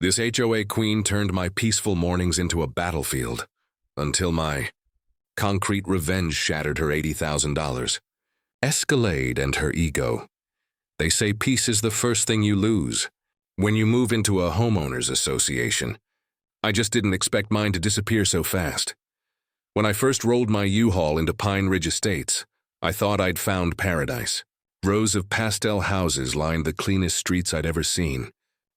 This HOA queen turned my peaceful mornings into a battlefield, until my concrete revenge shattered her $80,000. Escalade and her ego. They say peace is the first thing you lose when you move into a homeowners association. I just didn't expect mine to disappear so fast. When I first rolled my U-Haul into Pine Ridge Estates, I thought I'd found paradise. Rows of pastel houses lined the cleanest streets I'd ever seen.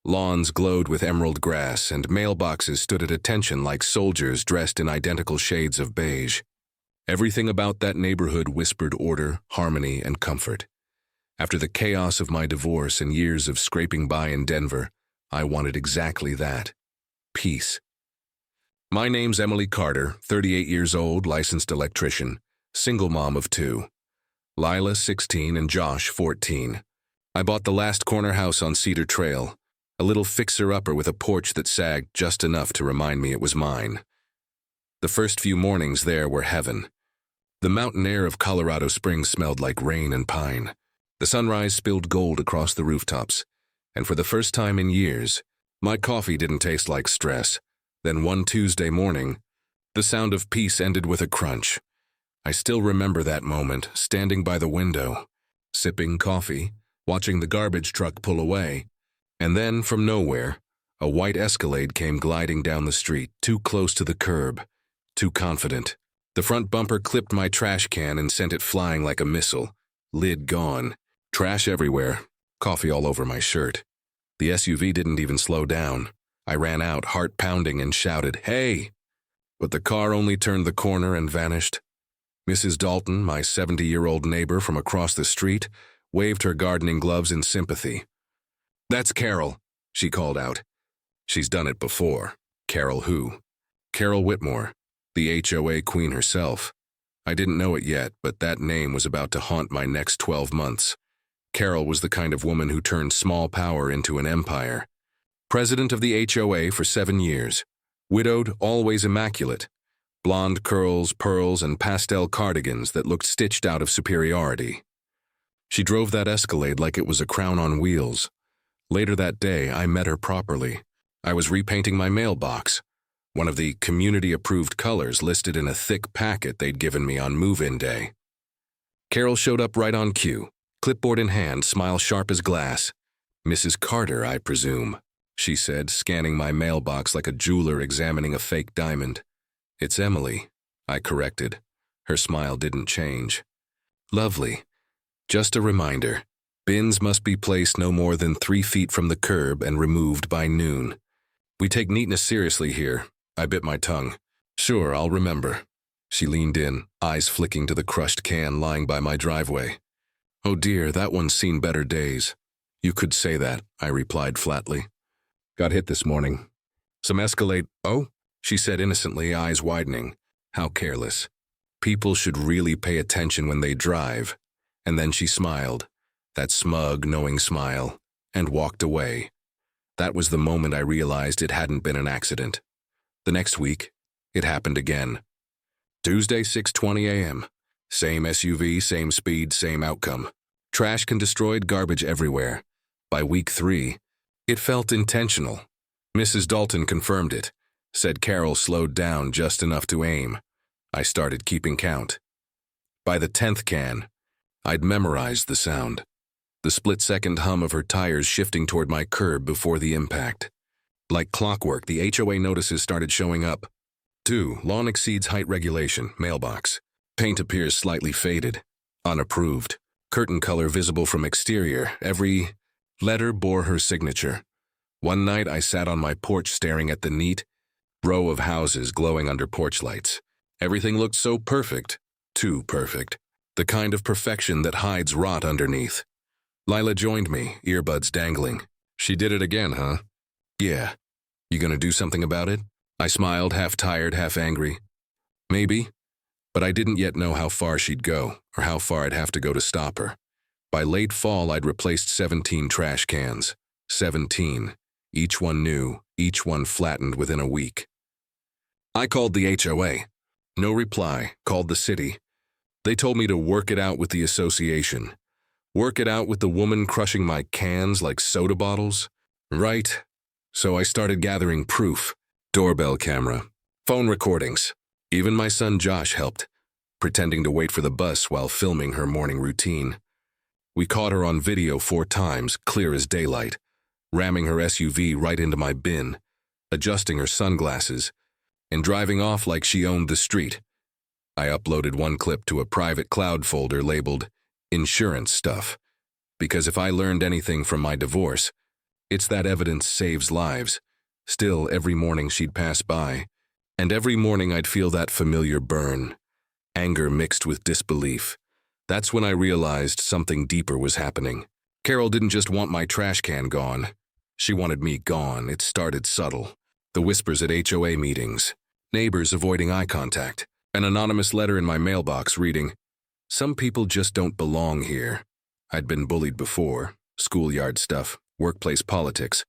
Lawns glowed with emerald grass, and mailboxes stood at attention like soldiers dressed in identical shades of beige. Everything about that neighborhood whispered order, harmony, and comfort. After the chaos of my divorce and years of scraping by in Denver, I wanted exactly that. Peace. My name's Emily Carter, 38 years old, licensed electrician, single mom of 2. Lila, 16, and Josh, 14. I bought the last corner house on Cedar Trail, a little fixer-upper with a porch that sagged just enough to remind me it was mine. The first few mornings there were heaven. The mountain air of Colorado Springs smelled like rain and pine. The sunrise spilled gold across the rooftops, and for the first time in years, my coffee didn't taste like stress. Then one Tuesday morning, the sound of peace ended with a crunch. I still remember that moment, standing by the window, sipping coffee, watching the garbage truck pull away, and then, from nowhere, a white Escalade came gliding down the street, too close to the curb, too confident. The front bumper clipped my trash can and sent it flying like a missile. Lid gone. Trash everywhere. Coffee all over my shirt. The SUV didn't even slow down. I ran out, heart pounding, and shouted, "Hey!" But the car only turned the corner and vanished. Mrs. Dalton, my 70-year-old neighbor from across the street, waved her gardening gloves in sympathy. "That's Carol," she called out. She's done it before. Carol who? Carol Whitmore, the HOA queen herself. I didn't know it yet, but that name was about to haunt my next 12 months. Carol was the kind of woman who turned small power into an empire. President of the HOA for 7 years. Widowed, always immaculate. Blonde curls, pearls, and pastel cardigans that looked stitched out of superiority. She drove that Escalade like it was a crown on wheels. Later that day, I met her properly. I was repainting my mailbox, one of the community-approved colors listed in a thick packet they'd given me on move-in day. Carol showed up right on cue, clipboard in hand, smile sharp as glass. "Mrs. Carter, I presume," she said, scanning my mailbox like a jeweler examining a fake diamond. "It's Emily," I corrected. Her smile didn't change. "Lovely. Just a reminder. Bins must be placed no more than 3 feet from the curb and removed by noon. We take neatness seriously here." I bit my tongue. "Sure, I'll remember." She leaned in, eyes flicking to the crushed can lying by my driveway. "Oh dear, that one's seen better days." "You could say that," I replied flatly. "Got hit this morning. Some Escalade—" "Oh?" she said innocently, eyes widening. How careless. People should really pay attention when they drive. And then she smiled, that smug, knowing smile, and walked away. That was the moment I realized it hadn't been an accident. The next week, it happened again. Tuesday, 6:20 a.m. Same SUV, same speed, same outcome. Trash can destroyed, garbage everywhere. By week 3, it felt intentional. Mrs. Dalton confirmed it, said Carol slowed down just enough to aim. I started keeping count. By the 10th can, I'd memorized the sound. The split-second hum of her tires shifting toward my curb before the impact. Like clockwork, the HOA notices started showing up. 2. Lawn exceeds height regulation, mailbox. Paint appears slightly faded. Unapproved. Curtain color visible from exterior. Every letter bore her signature. One night I sat on my porch staring at the neat row of houses glowing under porch lights. Everything looked so perfect. Too perfect. The kind of perfection that hides rot underneath. Lila joined me, earbuds dangling. "She did it again, huh?" "Yeah. You gonna do something about it?" I smiled, half tired, half angry. "Maybe." But I didn't yet know how far she'd go, or how far I'd have to go to stop her. By late fall, I'd replaced 17 trash cans. 17. Each one new, each one flattened within a week. I called the HOA. No reply. Called the city. They told me to work it out with the association. Work it out with the woman crushing my cans like soda bottles? Right. So I started gathering proof. Doorbell camera, phone recordings. Even my son Josh helped, pretending to wait for the bus while filming her morning routine. We caught her on video 4 times, clear as daylight, ramming her SUV right into my bin, adjusting her sunglasses, and driving off like she owned the street. I uploaded one clip to a private cloud folder labeled insurance stuff, because if I learned anything from my divorce, it's that evidence saves lives. Still, every morning she'd pass by, and every morning I'd feel that familiar burn, anger mixed with disbelief. That's when I realized something deeper was happening. Carol didn't just want my trash can gone. She wanted me gone. It started subtle. The whispers at HOA meetings, neighbors avoiding eye contact, an anonymous letter in my mailbox reading, "Some people just don't belong here." I'd been bullied before, schoolyard stuff, workplace politics,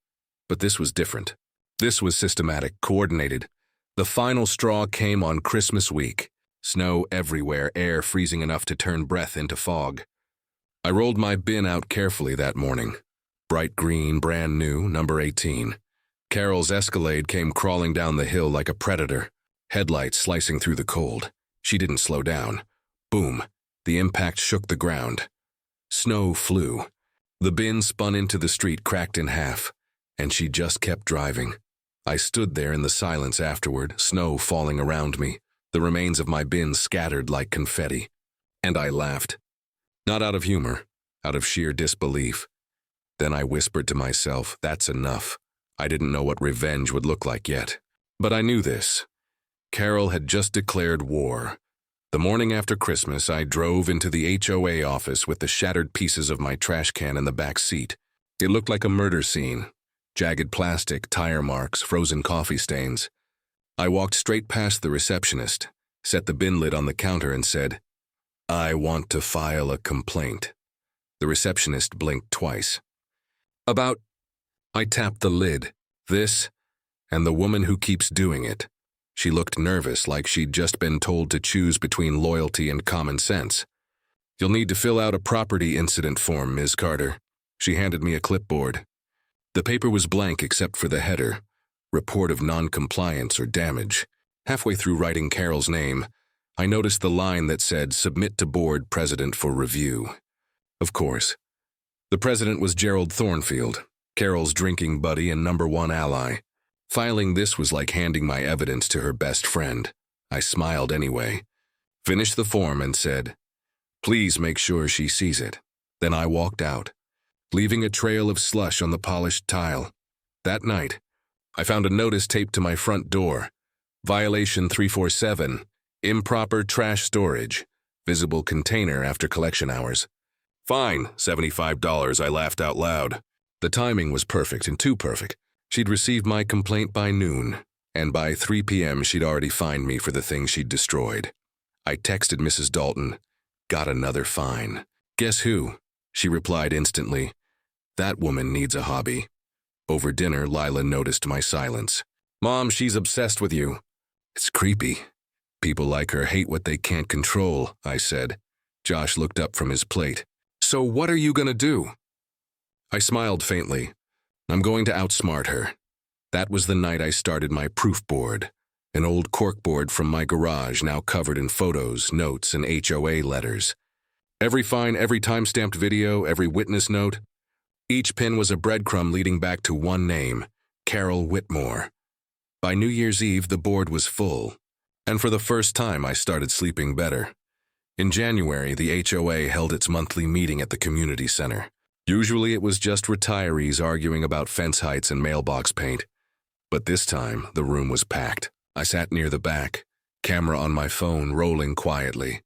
but this was different. This was systematic, coordinated. The final straw came on Christmas week. Snow everywhere, air freezing enough to turn breath into fog. I rolled my bin out carefully that morning. Bright green, brand new, number 18. Carol's Escalade came crawling down the hill like a predator, headlights slicing through the cold. She didn't slow down. Boom. The impact shook the ground. Snow flew. The bin spun into the street, cracked in half, and she just kept driving. I stood there in the silence afterward, snow falling around me, the remains of my bin scattered like confetti. And I laughed. Not out of humor, out of sheer disbelief. Then I whispered to myself, that's enough. I didn't know what revenge would look like yet. But I knew this. Carol had just declared war. The morning after Christmas, I drove into the HOA office with the shattered pieces of my trash can in the back seat. It looked like a murder scene. Jagged plastic, tire marks, frozen coffee stains. I walked straight past the receptionist, set the bin lid on the counter and said, "I want to file a complaint." The receptionist blinked twice. "About—" I tapped the lid. "This, and the woman who keeps doing it." She looked nervous, like she'd just been told to choose between loyalty and common sense. "You'll need to fill out a property incident form, Ms. Carter." She handed me a clipboard. The paper was blank except for the header, report of non-compliance or damage. Halfway through writing Carol's name, I noticed the line that said, "Submit to board president for review." Of course. The president was Gerald Thornfield, Carol's drinking buddy and #1 ally. Filing this was like handing my evidence to her best friend. I smiled anyway, finished the form and said, "Please make sure she sees it." Then I walked out, leaving a trail of slush on the polished tile. That night, I found a notice taped to my front door. Violation 347, improper trash storage, visible container after collection hours. Fine, $75, I laughed out loud. The timing was perfect and too perfect. She'd received my complaint by noon, and by 3 p.m. she'd already fined me for the things she'd destroyed. I texted Mrs. Dalton, "Got another fine." "Guess who?" She replied instantly, "That woman needs a hobby." Over dinner, Lila noticed my silence. "Mom, she's obsessed with you." "It's creepy. People like her hate what they can't control," I said. Josh looked up from his plate. "So what are you gonna do?" I smiled faintly. "I'm going to outsmart her." That was the night I started my proof board, an old corkboard from my garage now covered in photos, notes, and HOA letters. Every fine, every time-stamped video, every witness note. Each pin was a breadcrumb leading back to one name, Carol Whitmore. By New Year's Eve, the board was full, and for the first time I started sleeping better. In January, the HOA held its monthly meeting at the community center. Usually it was just retirees arguing about fence heights and mailbox paint. But this time, the room was packed. I sat near the back, camera on my phone rolling quietly.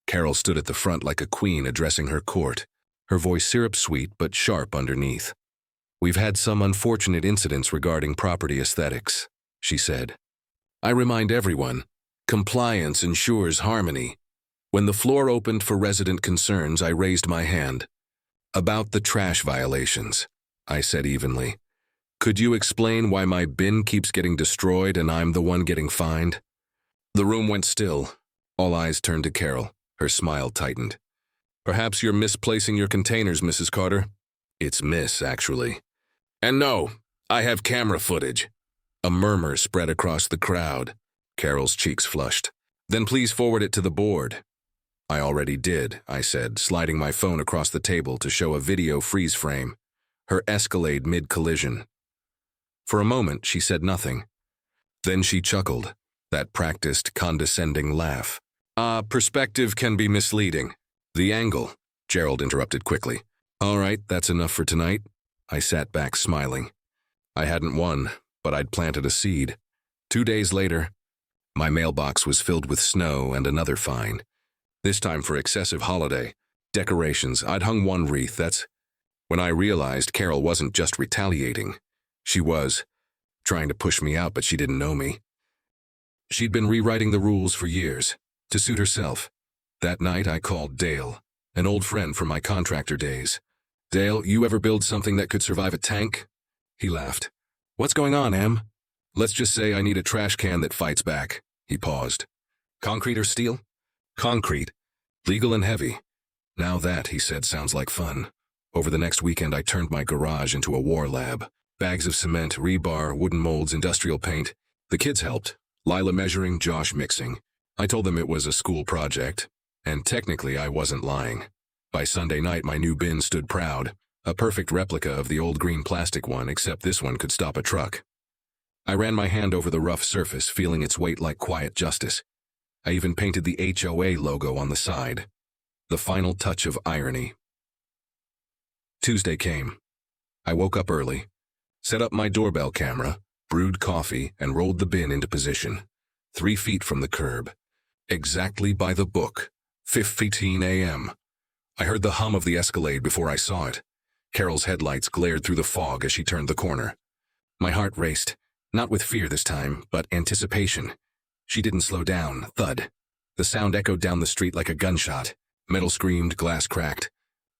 Carol stood at the front like a queen addressing her court, her voice syrup-sweet but sharp underneath. "We've had some unfortunate incidents regarding property aesthetics," she said. "I remind everyone, compliance ensures harmony." When the floor opened for resident concerns, I raised my hand. "About the trash violations," I said evenly. "Could you explain why my bin keeps getting destroyed and I'm the one getting fined?" The room went still. All eyes turned to Carol. Her smile tightened. "Perhaps you're misplacing your containers, Mrs. Carter." "It's Miss, actually." "And no, I have camera footage. A murmur spread across the crowd. Carol's cheeks flushed. Then please forward it to the board. I already did, I said, sliding my phone across the table to show a video freeze frame. Her Escalade mid-collision. For a moment, she said nothing. Then she chuckled, that practiced, condescending laugh. Perspective can be misleading. The angle, Gerald interrupted quickly. All right, that's enough for tonight. I sat back smiling. I hadn't won, but I'd planted a seed. 2 days later, my mailbox was filled with snow and another fine. This time for excessive holiday decorations. I'd hung one wreath. That's when I realized Carol wasn't just retaliating. She was trying to push me out, but she didn't know me. She'd been rewriting the rules for years to suit herself. That night I called Dale, an old friend from my contractor days. Dale, you ever build something that could survive a tank? He laughed. What's going on, Em? Let's just say I need a trash can that fights back. He paused. Concrete or steel? Concrete. Legal and heavy. Now that, he said, sounds like fun. Over the next weekend I turned my garage into a war lab. Bags of cement, rebar, wooden molds, industrial paint. The kids helped. Lila measuring, Josh mixing. I told them it was a school project, and technically I wasn't lying. By Sunday night my new bin stood proud, a perfect replica of the old green plastic one, except this one could stop a truck. I ran my hand over the rough surface, feeling its weight like quiet justice. I even painted the HOA logo on the side. The final touch of irony. Tuesday came. I woke up early, set up my doorbell camera, brewed coffee, and rolled the bin into position. 3 feet from the curb. Exactly by the book. 5:15 a.m. I heard the hum of the Escalade before I saw it. Carol's headlights glared through the fog as she turned the corner. My heart raced, not with fear this time, but anticipation. She didn't slow down. Thud. The sound echoed down the street like a gunshot. Metal screamed, glass cracked.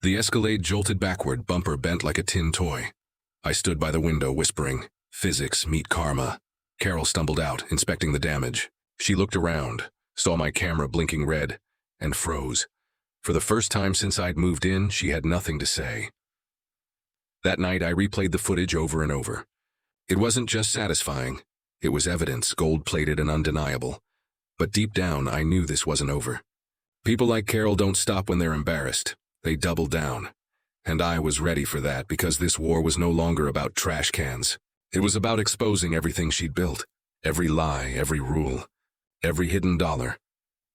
The Escalade jolted backward, bumper bent like a tin toy. I stood by the window whispering, physics meet karma. Carol stumbled out, inspecting the damage. She looked around, saw my camera blinking red, and froze. For the first time since I'd moved in, she had nothing to say. That night I replayed the footage over and over. It wasn't just satisfying. It was evidence, gold-plated and undeniable. But deep down, I knew this wasn't over. People like Carol don't stop when they're embarrassed. They double down. And I was ready for that, because this war was no longer about trash cans. It was about exposing everything she'd built. Every lie, every rule, every hidden dollar.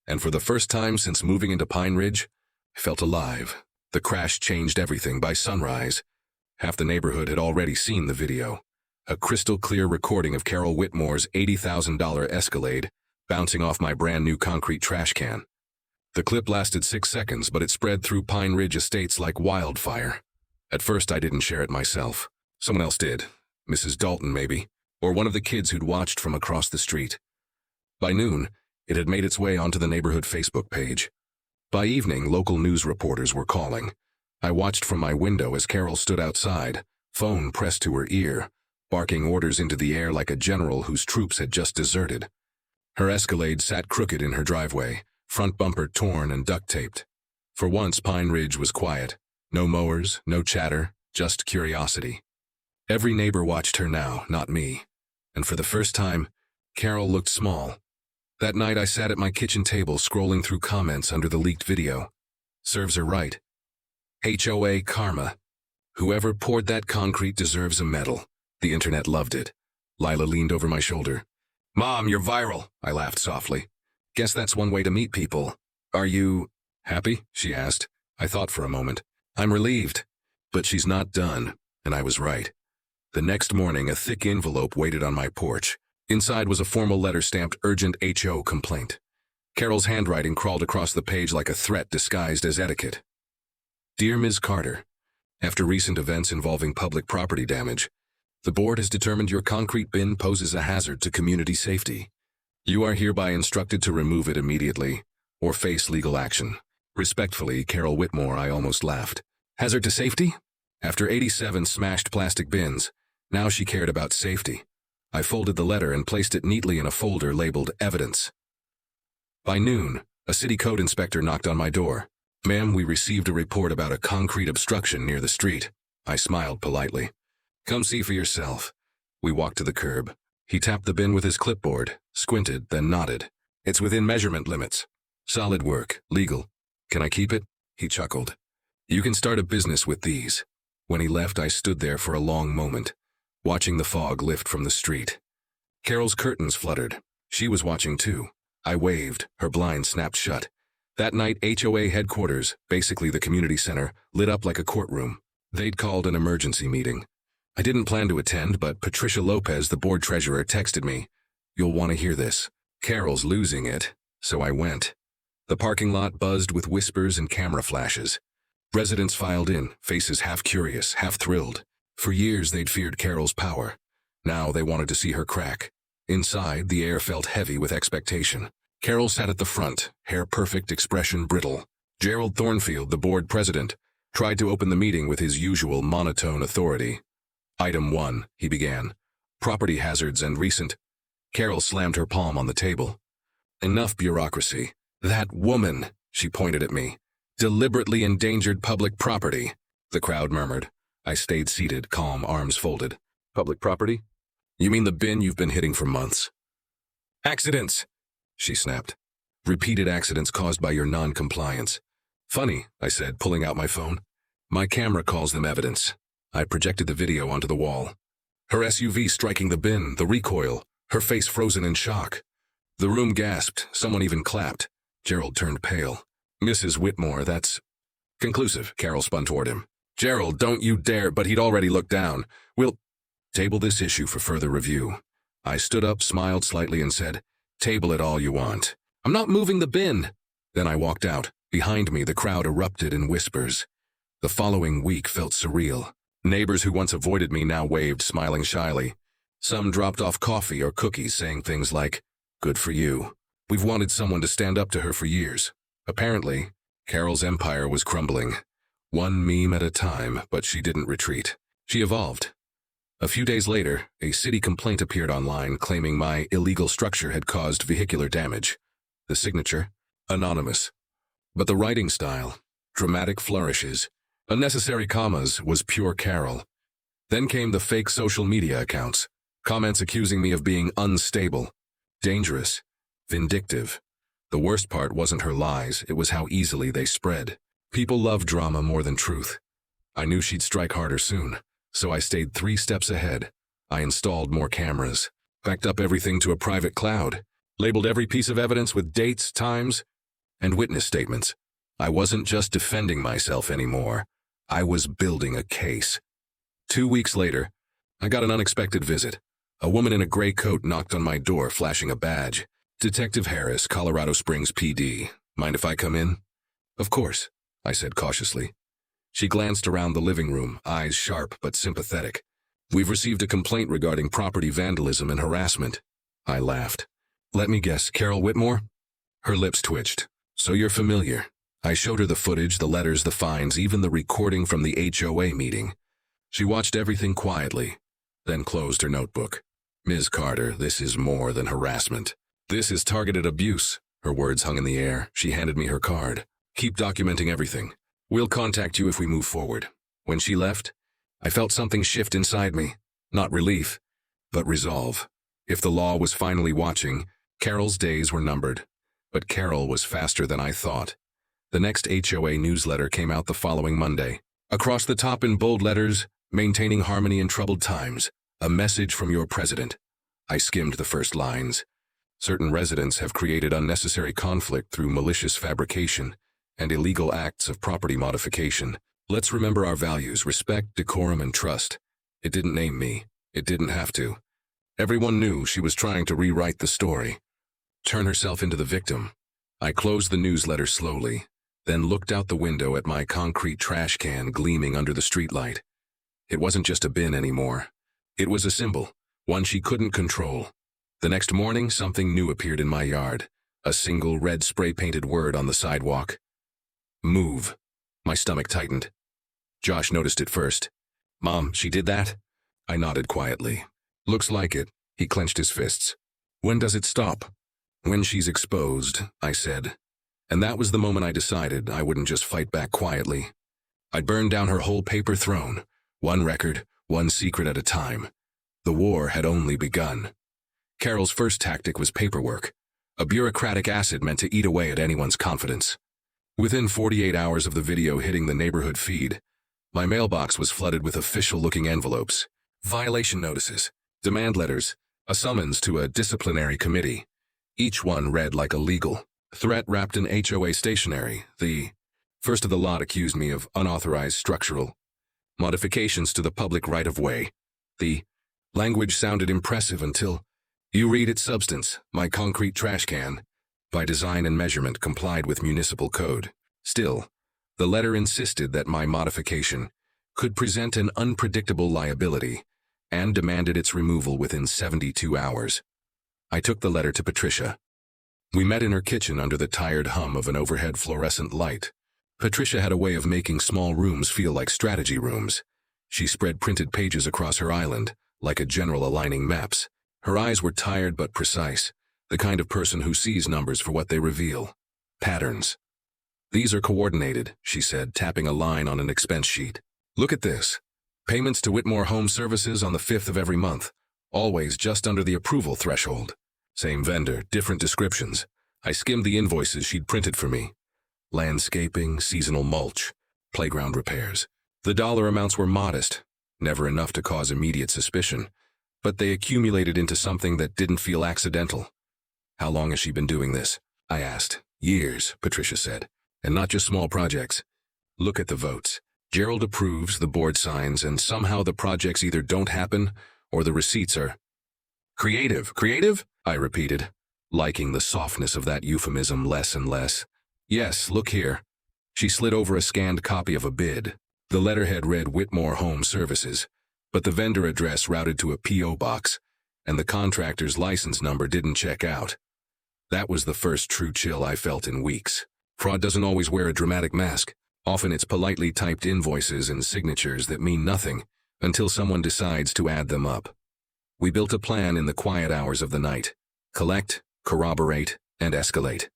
And for the first time since moving into Pine Ridge, I felt alive. The crash changed everything. By sunrise, half the neighborhood had already seen the video. A crystal-clear recording of Carol Whitmore's $80,000 Escalade bouncing off my brand-new concrete trash can. The clip lasted 6 seconds, but it spread through Pine Ridge estates like wildfire. At first, I didn't share it myself. Someone else did. Mrs. Dalton, maybe. Or one of the kids who'd watched from across the street. By noon, it had made its way onto the neighborhood Facebook page. By evening, local news reporters were calling. I watched from my window as Carol stood outside, phone pressed to her ear, barking orders into the air like a general whose troops had just deserted. Her Escalade sat crooked in her driveway, front bumper torn and duct-taped. For once, Pine Ridge was quiet. No mowers, no chatter, just curiosity. Every neighbor watched her now, not me. And for the first time, Carol looked small. That night I sat at my kitchen table scrolling through comments under the leaked video. Serves her right. HOA karma. Whoever poured that concrete deserves a medal. The internet loved it. Lila leaned over my shoulder. Mom, you're viral, I laughed softly. Guess that's one way to meet people. Are you happy? She asked. I thought for a moment. I'm relieved. But she's not done, and I was right. The next morning, a thick envelope waited on my porch. Inside was a formal letter stamped urgent HO complaint. Carol's handwriting crawled across the page like a threat disguised as etiquette. Dear Ms. Carter, after recent events involving public property damage, the board has determined your concrete bin poses a hazard to community safety. You are hereby instructed to remove it immediately or face legal action. Respectfully, Carol Whitmore. I almost laughed. Hazard to safety? After 87 smashed plastic bins, now she cared about safety. I folded the letter and placed it neatly in a folder labeled Evidence. By noon, a city code inspector knocked on my door. Ma'am, we received a report about a concrete obstruction near the street. I smiled politely. Come see for yourself. We walked to the curb. He tapped the bin with his clipboard, squinted, then nodded. It's within measurement limits. Solid work, legal. Can I keep it? He chuckled. You can start a business with these. When he left, I stood there for a long moment, watching the fog lift from the street. Carol's curtains fluttered. She was watching too. I waved, her blind snapped shut. That night, HOA headquarters, basically the community center, lit up like a courtroom. They'd called an emergency meeting. I didn't plan to attend, but Patricia Lopez, the board treasurer, texted me. You'll want to hear this. Carol's losing it, so I went. The parking lot buzzed with whispers and camera flashes. Residents filed in, faces half curious, half thrilled. For years, they'd feared Carol's power. Now they wanted to see her crack. Inside, the air felt heavy with expectation. Carol sat at the front, hair perfect, expression brittle. Gerald Thornfield, the board president, tried to open the meeting with his usual monotone authority. Item 1, he began. Property hazards and recent. Carol slammed her palm on the table. Enough bureaucracy. That woman, she pointed at me, deliberately endangered public property. The crowd murmured. I stayed seated, calm, arms folded. Public property? You mean the bin you've been hitting for months? Accidents, she snapped. Repeated accidents caused by your non-compliance. Funny, I said, pulling out my phone. My camera calls them evidence. I projected the video onto the wall. Her SUV striking the bin, the recoil, her face frozen in shock. The room gasped, someone even clapped. Gerald turned pale. Mrs. Whitmore, that's conclusive, Carol spun toward him. Gerald, don't you dare, but he'd already looked down. We'll table this issue for further review. I stood up, smiled slightly, and said, table it all you want. I'm not moving the bin. Then I walked out. Behind me, the crowd erupted in whispers. The following week felt surreal. Neighbors who once avoided me now waved, smiling shyly. Some dropped off coffee or cookies, saying things like, good for you. We've wanted someone to stand up to her for years. Apparently, Carol's empire was crumbling. One meme at a time, but she didn't retreat. She evolved. A few days later, a city complaint appeared online claiming my illegal structure had caused vehicular damage. The signature? Anonymous. But the writing style, dramatic flourishes, unnecessary commas, was pure Carol. Then came the fake social media accounts, comments accusing me of being unstable, dangerous, vindictive. The worst part wasn't her lies, it was how easily they spread. People love drama more than truth. I knew she'd strike harder soon, so I stayed 3 steps ahead. I installed more cameras, backed up everything to a private cloud, labeled every piece of evidence with dates, times, and witness statements. I wasn't just defending myself anymore. I was building a case. 2 weeks later, I got an unexpected visit. A woman in a gray coat knocked on my door, flashing a badge. Detective Harris, Colorado Springs PD. Mind if I come in? Of course, I said cautiously. She glanced around the living room, eyes sharp but sympathetic. We've received a complaint regarding property vandalism and harassment. I laughed. Let me guess, Carol Whitmore? Her lips twitched. So you're familiar. I showed her the footage, the letters, the fines, even the recording from the HOA meeting. She watched everything quietly, then closed her notebook. Ms. Carter, this is more than harassment. This is targeted abuse. Her words hung in the air. She handed me her card. Keep documenting everything. We'll contact you if we move forward. When she left, I felt something shift inside me. Not relief, but resolve. If the law was finally watching, Carol's days were numbered. But Carol was faster than I thought. The next HOA newsletter came out the following Monday. Across the top in bold letters, maintaining harmony in troubled times, a message from your president. I skimmed the first lines. Certain residents have created unnecessary conflict through malicious fabrication and illegal acts of property modification. Let's remember our values, respect, decorum, and trust. It didn't name me. It didn't have to. Everyone knew she was trying to rewrite the story, turn herself into the victim. I closed the newsletter slowly, then looked out the window at my concrete trash can gleaming under the streetlight. It wasn't just a bin anymore. It was a symbol, one she couldn't control. The next morning, something new appeared in my yard. A single red spray-painted word on the sidewalk. Move. My stomach tightened. Josh noticed it first. Mom, she did that? I nodded quietly. Looks like it. He clenched his fists. When does it stop? When she's exposed, I said. And that was the moment I decided I wouldn't just fight back quietly. I'd burn down her whole paper throne, one record, one secret at a time. The war had only begun. Carol's first tactic was paperwork, a bureaucratic acid meant to eat away at anyone's confidence. Within 48 hours of the video hitting the neighborhood feed, my mailbox was flooded with official-looking envelopes, violation notices, demand letters, a summons to a disciplinary committee. Each one read like a legal threat wrapped in HOA stationery. The first of the lot accused me of unauthorized structural modifications to the public right-of-way. The language sounded impressive until you read its substance. My concrete trash can, by design and measurement, complied with municipal code. Still, the letter insisted that my modification could present an unpredictable liability and demanded its removal within 72 hours. I took the letter to Patricia. We met in her kitchen under the tired hum of an overhead fluorescent light. Patricia had a way of making small rooms feel like strategy rooms. She spread printed pages across her island, like a general aligning maps. Her eyes were tired but precise, the kind of person who sees numbers for what they reveal. Patterns. These are coordinated, she said, tapping a line on an expense sheet. Look at this. Payments to Whitmore Home Services on the 5th of every month, always just under the approval threshold. Same vendor, different descriptions. I skimmed the invoices she'd printed for me. Landscaping, seasonal mulch, playground repairs. The dollar amounts were modest, never enough to cause immediate suspicion, but they accumulated into something that didn't feel accidental. How long has she been doing this? I asked. Years, Patricia said, and not just small projects. Look at the votes. Gerald approves, the board signs, and somehow the projects either don't happen or the receipts are creative. Creative? I repeated, liking the softness of that euphemism less and less. Yes, look here. She slid over a scanned copy of a bid. The letterhead read Whitmore Home Services, but the vendor address routed to a P.O. box, and the contractor's license number didn't check out. That was the first true chill I felt in weeks. Fraud doesn't always wear a dramatic mask. Often it's politely typed invoices and signatures that mean nothing until someone decides to add them up. We built a plan in the quiet hours of the night. Collect, corroborate, and escalate.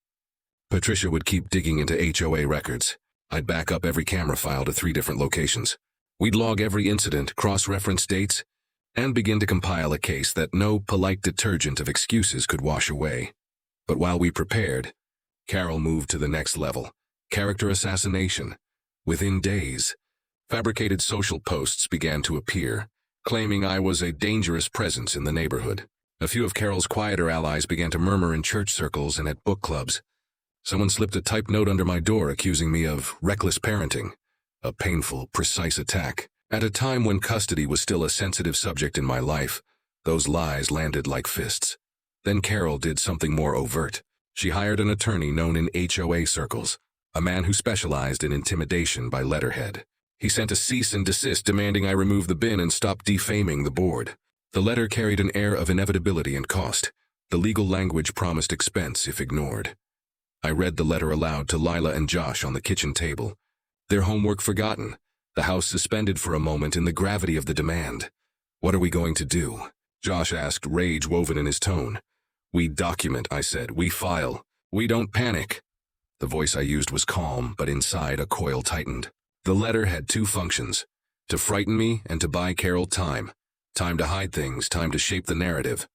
Patricia would keep digging into HOA records. I'd back up every camera file to 3 different locations. We'd log every incident, cross-reference dates, and begin to compile a case that no polite detergent of excuses could wash away. But while we prepared, Carol moved to the next level. Character assassination. Within days, fabricated social posts began to appear, claiming I was a dangerous presence in the neighborhood. A few of Carol's quieter allies began to murmur in church circles and at book clubs. Someone slipped a typed note under my door accusing me of reckless parenting, a painful, precise attack. At a time when custody was still a sensitive subject in my life, those lies landed like fists. Then Carol did something more overt. She hired an attorney known in HOA circles, a man who specialized in intimidation by letterhead. He sent a cease and desist demanding I remove the bin and stop defaming the board. The letter carried an air of inevitability and cost. The legal language promised expense if ignored. I read the letter aloud to Lila and Josh on the kitchen table. Their homework forgotten, the house suspended for a moment in the gravity of the demand. What are we going to do? Josh asked, rage woven in his tone. We document, I said. We file. We don't panic. The voice I used was calm, but inside a coil tightened. The letter had 2 functions, to frighten me and to buy Carol time. Time to hide things, time to shape the narrative.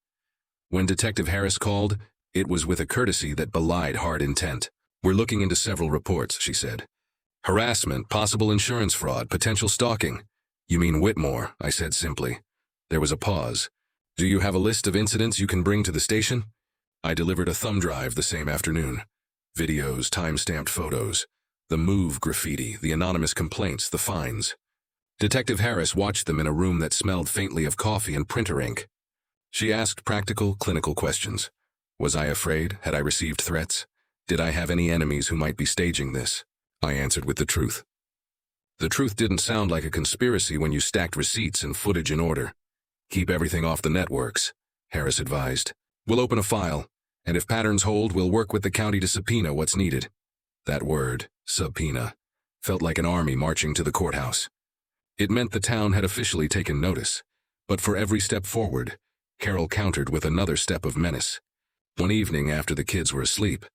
When Detective Harris called, it was with a courtesy that belied hard intent. We're looking into several reports, she said. Harassment, possible insurance fraud, potential stalking. You mean Whitmore, I said simply. There was a pause. Do you have a list of incidents you can bring to the station? I delivered a thumb drive the same afternoon. Videos, time-stamped photos, the move graffiti, the anonymous complaints, the fines. Detective Harris watched them in a room that smelled faintly of coffee and printer ink. She asked practical, clinical questions. Was I afraid? Had I received threats? Did I have any enemies who might be staging this? I answered with the truth. The truth didn't sound like a conspiracy when you stacked receipts and footage in order. Keep everything off the networks, Harris advised. We'll open a file, and if patterns hold, we'll work with the county to subpoena what's needed. That word, subpoena, felt like an army marching to the courthouse. It meant the town had officially taken notice, but for every step forward, Carol countered with another step of menace. One evening after the kids were asleep,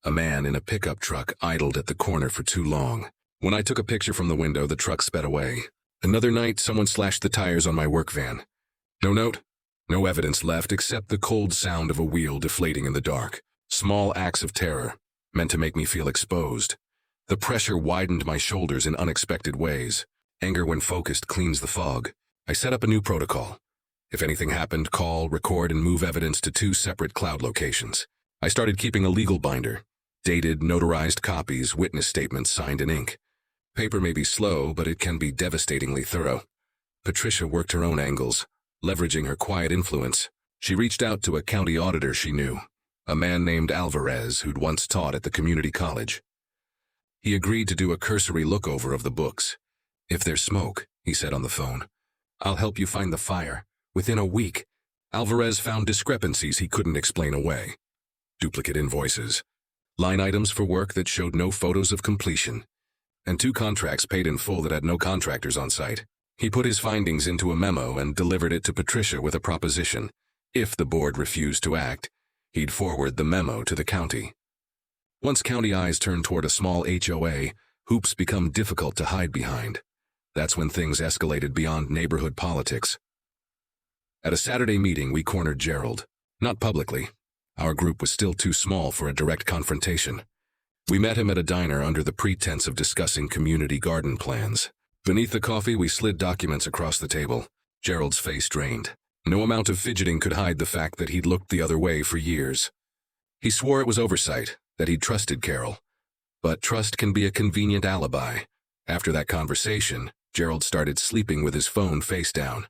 a man in a pickup truck idled at the corner for too long. When I took a picture from the window, the truck sped away. Another night, someone slashed the tires on my work van. No note, no evidence left except the cold sound of a wheel deflating in the dark. Small acts of terror, meant to make me feel exposed. The pressure widened my shoulders in unexpected ways. Anger when focused cleans the fog. I set up a new protocol. If anything happened, call, record, and move evidence to 2 separate cloud locations. I started keeping a legal binder. Dated, notarized copies, witness statements signed in ink. Paper may be slow, but it can be devastatingly thorough. Patricia worked her own angles, leveraging her quiet influence. She reached out to a county auditor she knew, a man named Alvarez who'd once taught at the community college. He agreed to do a cursory look-over of the books. "If there's smoke," he said on the phone, "I'll help you find the fire." Within a week, Alvarez found discrepancies he couldn't explain away. Duplicate invoices, line items for work that showed no photos of completion, and 2 contracts paid in full that had no contractors on site. He put his findings into a memo and delivered it to Patricia with a proposition. If the board refused to act, he'd forward the memo to the county. Once county eyes turn toward a small HOA, hoops become difficult to hide behind. That's when things escalated beyond neighborhood politics. At a Saturday meeting, we cornered Gerald. Not publicly. Our group was still too small for a direct confrontation. We met him at a diner under the pretense of discussing community garden plans. Beneath the coffee, we slid documents across the table. Gerald's face drained. No amount of fidgeting could hide the fact that he'd looked the other way for years. He swore it was oversight, that he'd trusted Carol. But trust can be a convenient alibi. After that conversation, Gerald started sleeping with his phone face down.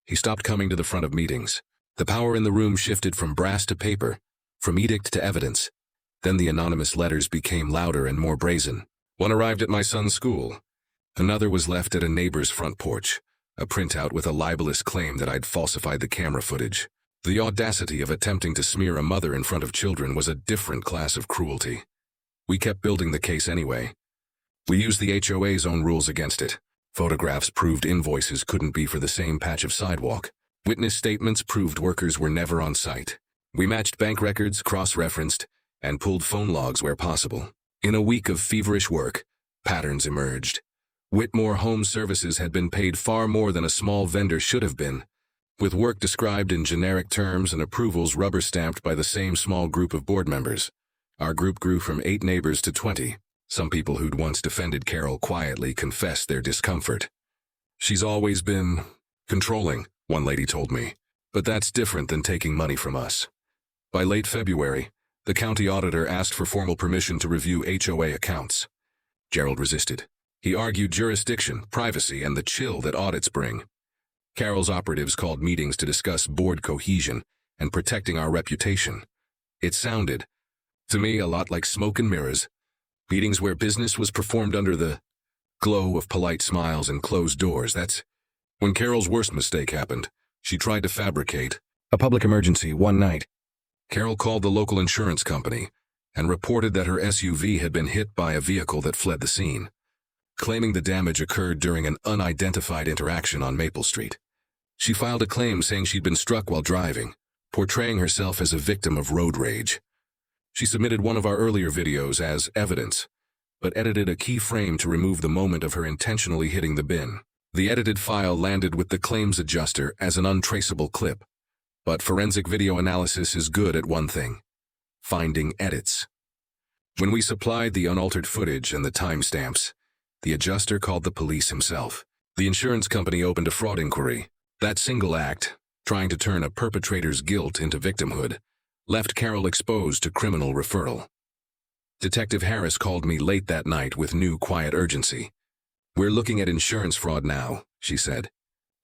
He stopped coming to the front of meetings. The power in the room shifted from brass to paper, from edict to evidence. Then the anonymous letters became louder and more brazen. One arrived at my son's school. Another was left at a neighbor's front porch, a printout with a libelous claim that I'd falsified the camera footage. The audacity of attempting to smear a mother in front of children was a different class of cruelty. We kept building the case anyway. We used the HOA's own rules against it. Photographs proved invoices couldn't be for the same patch of sidewalk. Witness statements proved workers were never on site. We matched bank records, cross-referenced, and pulled phone logs where possible. In a week of feverish work, patterns emerged. Whitmore Home Services had been paid far more than a small vendor should have been, with work described in generic terms and approvals rubber-stamped by the same small group of board members. Our group grew from 8 neighbors to 20. Some people who'd once defended Carol quietly confessed their discomfort. "She's always been controlling," one lady told me, "but that's different than taking money from us." By late February, the county auditor asked for formal permission to review HOA accounts. Gerald resisted. He argued jurisdiction, privacy, and the chill that audits bring. Carol's operatives called meetings to discuss board cohesion and protecting our reputation. It sounded, to me, a lot like smoke and mirrors. Meetings where business was performed under the glow of polite smiles and closed doors. That's when Carol's worst mistake happened. She tried to fabricate a public emergency one night. Carol called the local insurance company and reported that her SUV had been hit by a vehicle that fled the scene, claiming the damage occurred during an unidentified interaction on Maple Street. She filed a claim saying she'd been struck while driving, portraying herself as a victim of road rage. She submitted one of our earlier videos as evidence, but edited a key frame to remove the moment of her intentionally hitting the bin. The edited file landed with the claims adjuster as an untraceable clip. But forensic video analysis is good at one thing: finding edits. When we supplied the unaltered footage and the timestamps, the adjuster called the police himself. The insurance company opened a fraud inquiry. That single act, trying to turn a perpetrator's guilt into victimhood, left Carol exposed to criminal referral. Detective Harris called me late that night with new quiet urgency. "We're looking at insurance fraud now," she said.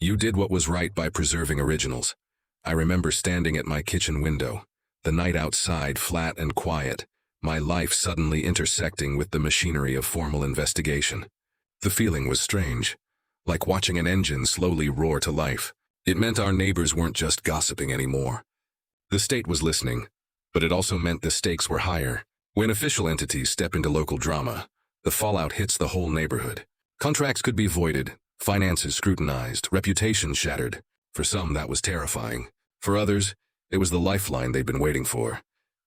"You did what was right by preserving originals." I remember standing at my kitchen window, the night outside flat and quiet, my life suddenly intersecting with the machinery of formal investigation. The feeling was strange, like watching an engine slowly roar to life. It meant our neighbors weren't just gossiping anymore. The state was listening, but it also meant the stakes were higher. When official entities step into local drama, the fallout hits the whole neighborhood. Contracts could be voided, finances scrutinized, reputations shattered. For some, that was terrifying. For others, it was the lifeline they'd been waiting for.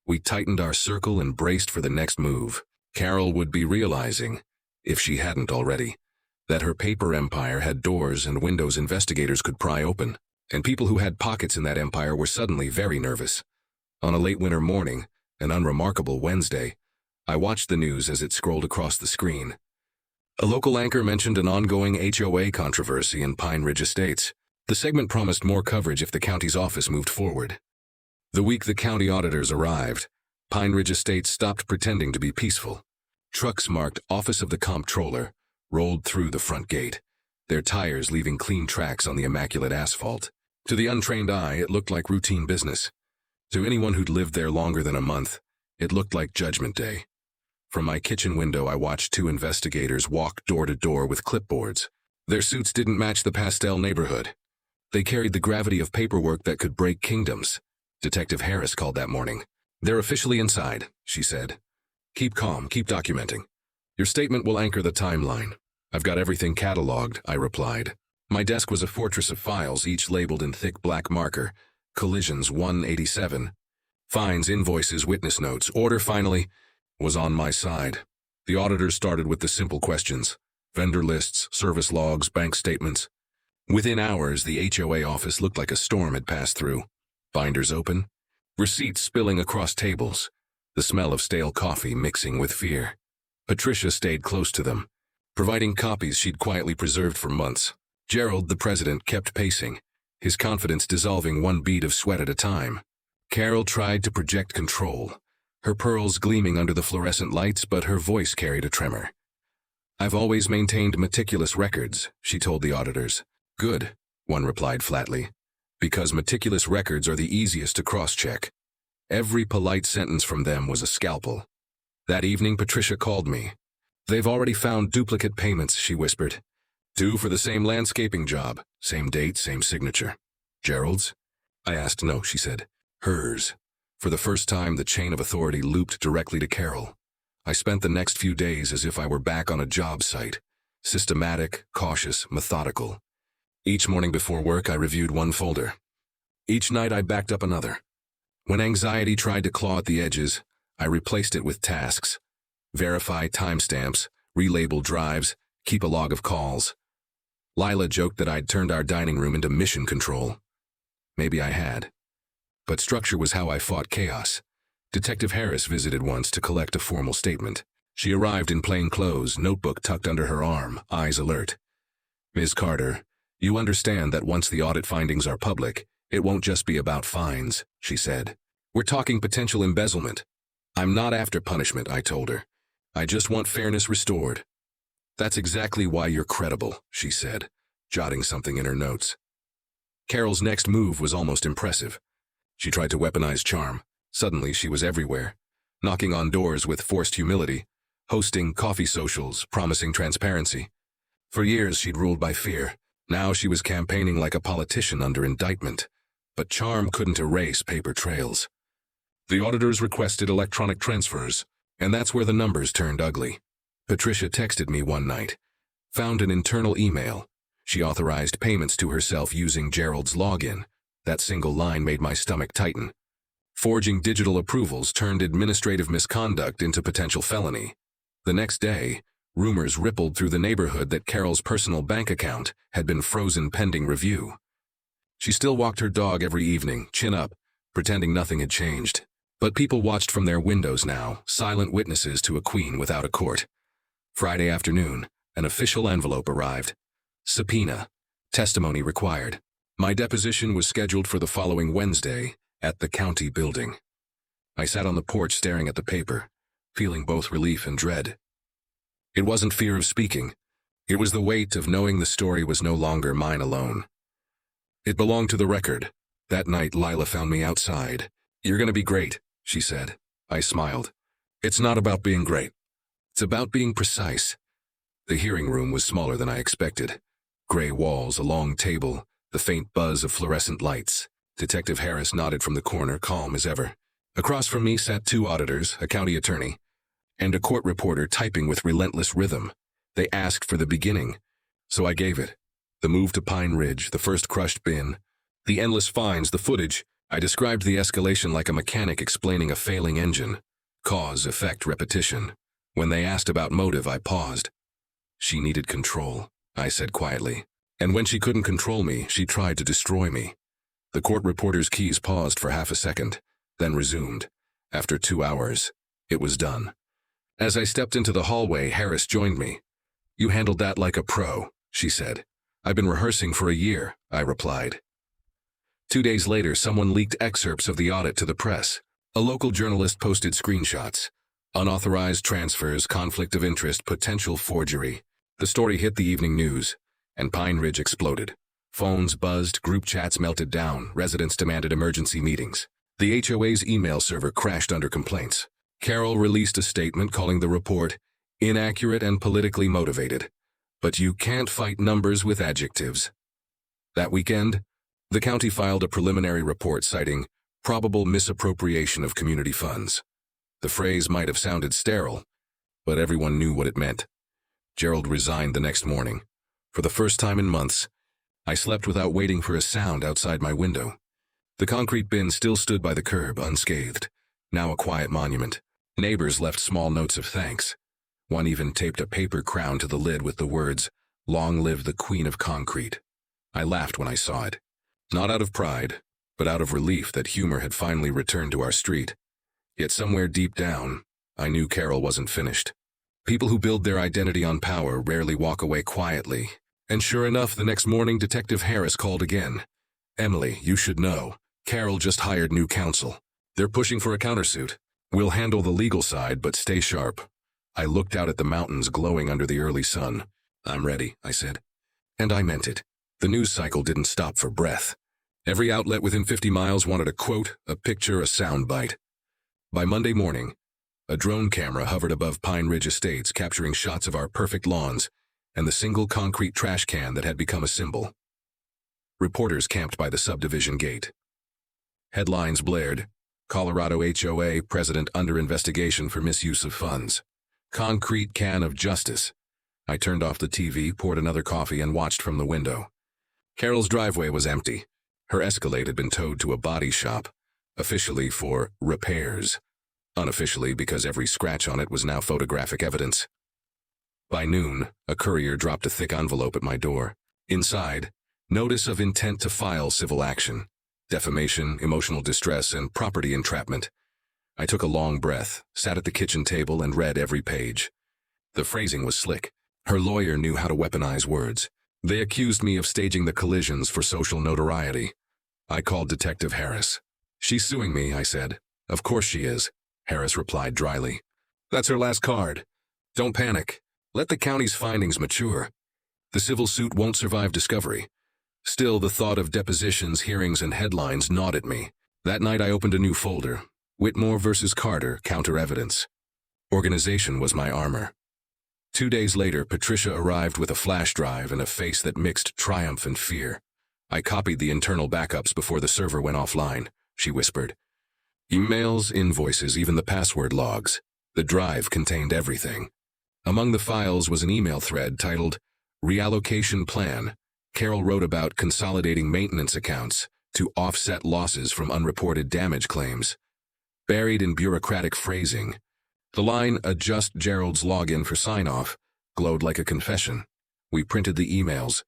We tightened our circle and braced for the next move. Carol would be realizing, if she hadn't already, that her paper empire had doors and windows investigators could pry open. And people who had pockets in that empire were suddenly very nervous. On a late winter morning, an unremarkable Wednesday, I watched the news as it scrolled across the screen. A local anchor mentioned an ongoing HOA controversy in Pine Ridge Estates. The segment promised more coverage if the county's office moved forward. The week the county auditors arrived, Pine Ridge Estates stopped pretending to be peaceful. Trucks marked Office of the Comptroller rolled through the front gate, their tires leaving clean tracks on the immaculate asphalt. To the untrained eye, it looked like routine business. To anyone who'd lived there longer than a month, it looked like Judgment Day. From my kitchen window, I watched two investigators walk door to door with clipboards. Their suits didn't match the pastel neighborhood. They carried the gravity of paperwork that could break kingdoms. Detective Harris called that morning. "They're officially inside," she said. "Keep calm, keep documenting. Your statement will anchor the timeline." "I've got everything cataloged," I replied. My desk was a fortress of files, each labeled in thick black marker. Collisions 187. Fines, invoices, witness notes. Order, finally, was on my side. The auditors started with the simple questions: vendor lists, service logs, bank statements. Within hours, the HOA office looked like a storm had passed through. Binders open, receipts spilling across tables, the smell of stale coffee mixing with fear. Patricia stayed close to them, providing copies she'd quietly preserved for months. Gerald, the president, kept pacing, his confidence dissolving one bead of sweat at a time. Carol tried to project control, her pearls gleaming under the fluorescent lights, but her voice carried a tremor. "I've always maintained meticulous records," she told the auditors. "Good," one replied flatly, "because meticulous records are the easiest to cross-check." Every polite sentence from them was a scalpel. That evening, Patricia called me. "They've already found duplicate payments," she whispered. "Two for the same landscaping job, same date, same signature." "Gerald's?" I asked. "No," she said. "Hers." For the first time, the chain of authority looped directly to Carol. I spent the next few days as if I were back on a job site. Systematic, cautious, methodical. Each morning before work, I reviewed one folder. Each night, I backed up another. When anxiety tried to claw at the edges, I replaced it with tasks. Verify timestamps, relabel drives, keep a log of calls. Lila joked that I'd turned our dining room into mission control. Maybe I had. But structure was how I fought chaos. Detective Harris visited once to collect a formal statement. She arrived in plain clothes, notebook tucked under her arm, eyes alert. "Ms. Carter, you understand that once the audit findings are public, it won't just be about fines," she said. "We're talking potential embezzlement." "I'm not after punishment," I told her. "I just want fairness restored." "That's exactly why you're credible," she said, jotting something in her notes. Carol's next move was almost impressive. She tried to weaponize charm. Suddenly, she was everywhere, knocking on doors with forced humility, hosting coffee socials, promising transparency. For years, she'd ruled by fear. Now she was campaigning like a politician under indictment. But charm couldn't erase paper trails. The auditors requested electronic transfers, and that's where the numbers turned ugly. Patricia texted me one night. Found an internal email. She authorized payments to herself using Gerald's login. That single line made my stomach tighten. Forging digital approvals turned administrative misconduct into potential felony. The next day, rumors rippled through the neighborhood that Carol's personal bank account had been frozen pending review. She still walked her dog every evening, chin up, pretending nothing had changed. But people watched from their windows now, silent witnesses to a queen without a court. Friday afternoon, an official envelope arrived. Subpoena. Testimony required. My deposition was scheduled for the following Wednesday at the county building. I sat on the porch staring at the paper, feeling both relief and dread. It wasn't fear of speaking. It was the weight of knowing the story was no longer mine alone. It belonged to the record. That night, Lila found me outside. "You're gonna be great," she said. I smiled. "It's not about being great. It's about being precise." The hearing room was smaller than I expected. Gray walls, a long table, the faint buzz of fluorescent lights. Detective Harris nodded from the corner, calm as ever. Across from me sat two auditors, a county attorney, and a court reporter typing with relentless rhythm. They asked for the beginning, so I gave it. The move to Pine Ridge, the first crushed bin, the endless fines, the footage. I described the escalation like a mechanic explaining a failing engine. Cause, effect, repetition. When they asked about motive, I paused. "She needed control," I said quietly. And when she couldn't control me, she tried to destroy me. The court reporter's keys paused for half a second, then resumed. After 2 hours, it was done. As I stepped into the hallway, Harris joined me. "You handled that like a pro," she said. "I've been rehearsing for a year," I replied. 2 days later, someone leaked excerpts of the audit to the press. A local journalist posted screenshots. Unauthorized transfers, conflict of interest, potential forgery. The story hit the evening news, and Pine Ridge exploded. Phones buzzed, group chats melted down, residents demanded emergency meetings. The HOA's email server crashed under complaints. Carol released a statement calling the report inaccurate and politically motivated. But you can't fight numbers with adjectives. That weekend, the county filed a preliminary report citing probable misappropriation of community funds. The phrase might have sounded sterile, but everyone knew what it meant. Gerald resigned the next morning. For the first time in months, I slept without waiting for a sound outside my window. The concrete bin still stood by the curb, unscathed, now a quiet monument. Neighbors left small notes of thanks. One even taped a paper crown to the lid with the words, "Long live the Queen of Concrete." I laughed when I saw it. Not out of pride, but out of relief that humor had finally returned to our street. Yet somewhere deep down, I knew Carol wasn't finished. People who build their identity on power rarely walk away quietly. And sure enough, the next morning, Detective Harris called again. "Emily, you should know. Carol just hired new counsel. They're pushing for a countersuit. We'll handle the legal side, but stay sharp." I looked out at the mountains glowing under the early sun. "I'm ready," I said. And I meant it. The news cycle didn't stop for breath. Every outlet within 50 miles wanted a quote, a picture, a sound bite. By Monday morning, a drone camera hovered above Pine Ridge Estates, capturing shots of our perfect lawns and the single concrete trash can that had become a symbol. Reporters camped by the subdivision gate. Headlines blared, "Colorado HOA President under investigation for misuse of funds. Concrete can of justice." I turned off the TV, poured another coffee, and watched from the window. Carol's driveway was empty. Her Escalade had been towed to a body shop, officially for repairs, unofficially because every scratch on it was now photographic evidence. By noon, a courier dropped a thick envelope at my door. Inside, notice of intent to file civil action, defamation, emotional distress, and property entrapment. I took a long breath, sat at the kitchen table, and read every page. The phrasing was slick. Her lawyer knew how to weaponize words. They accused me of staging the collisions for social notoriety. I called Detective Harris. "She's suing me," I said. "Of course she is," Harris replied dryly. "That's her last card. Don't panic. Let the county's findings mature. The civil suit won't survive discovery." Still, the thought of depositions, hearings, and headlines gnawed at me. That night I opened a new folder. Whitmore versus Carter, counter evidence. Organization was my armor. 2 days later, Patricia arrived with a flash drive and a face that mixed triumph and fear. I copied the internal backups before the server went offline, she whispered. Emails, invoices, even the password logs. The drive contained everything. Among the files was an email thread titled Reallocation Plan. Carol wrote about consolidating maintenance accounts to offset losses from unreported damage claims. Buried in bureaucratic phrasing, the line, "Adjust Gerald's login for sign-off," glowed like a confession. We printed the emails,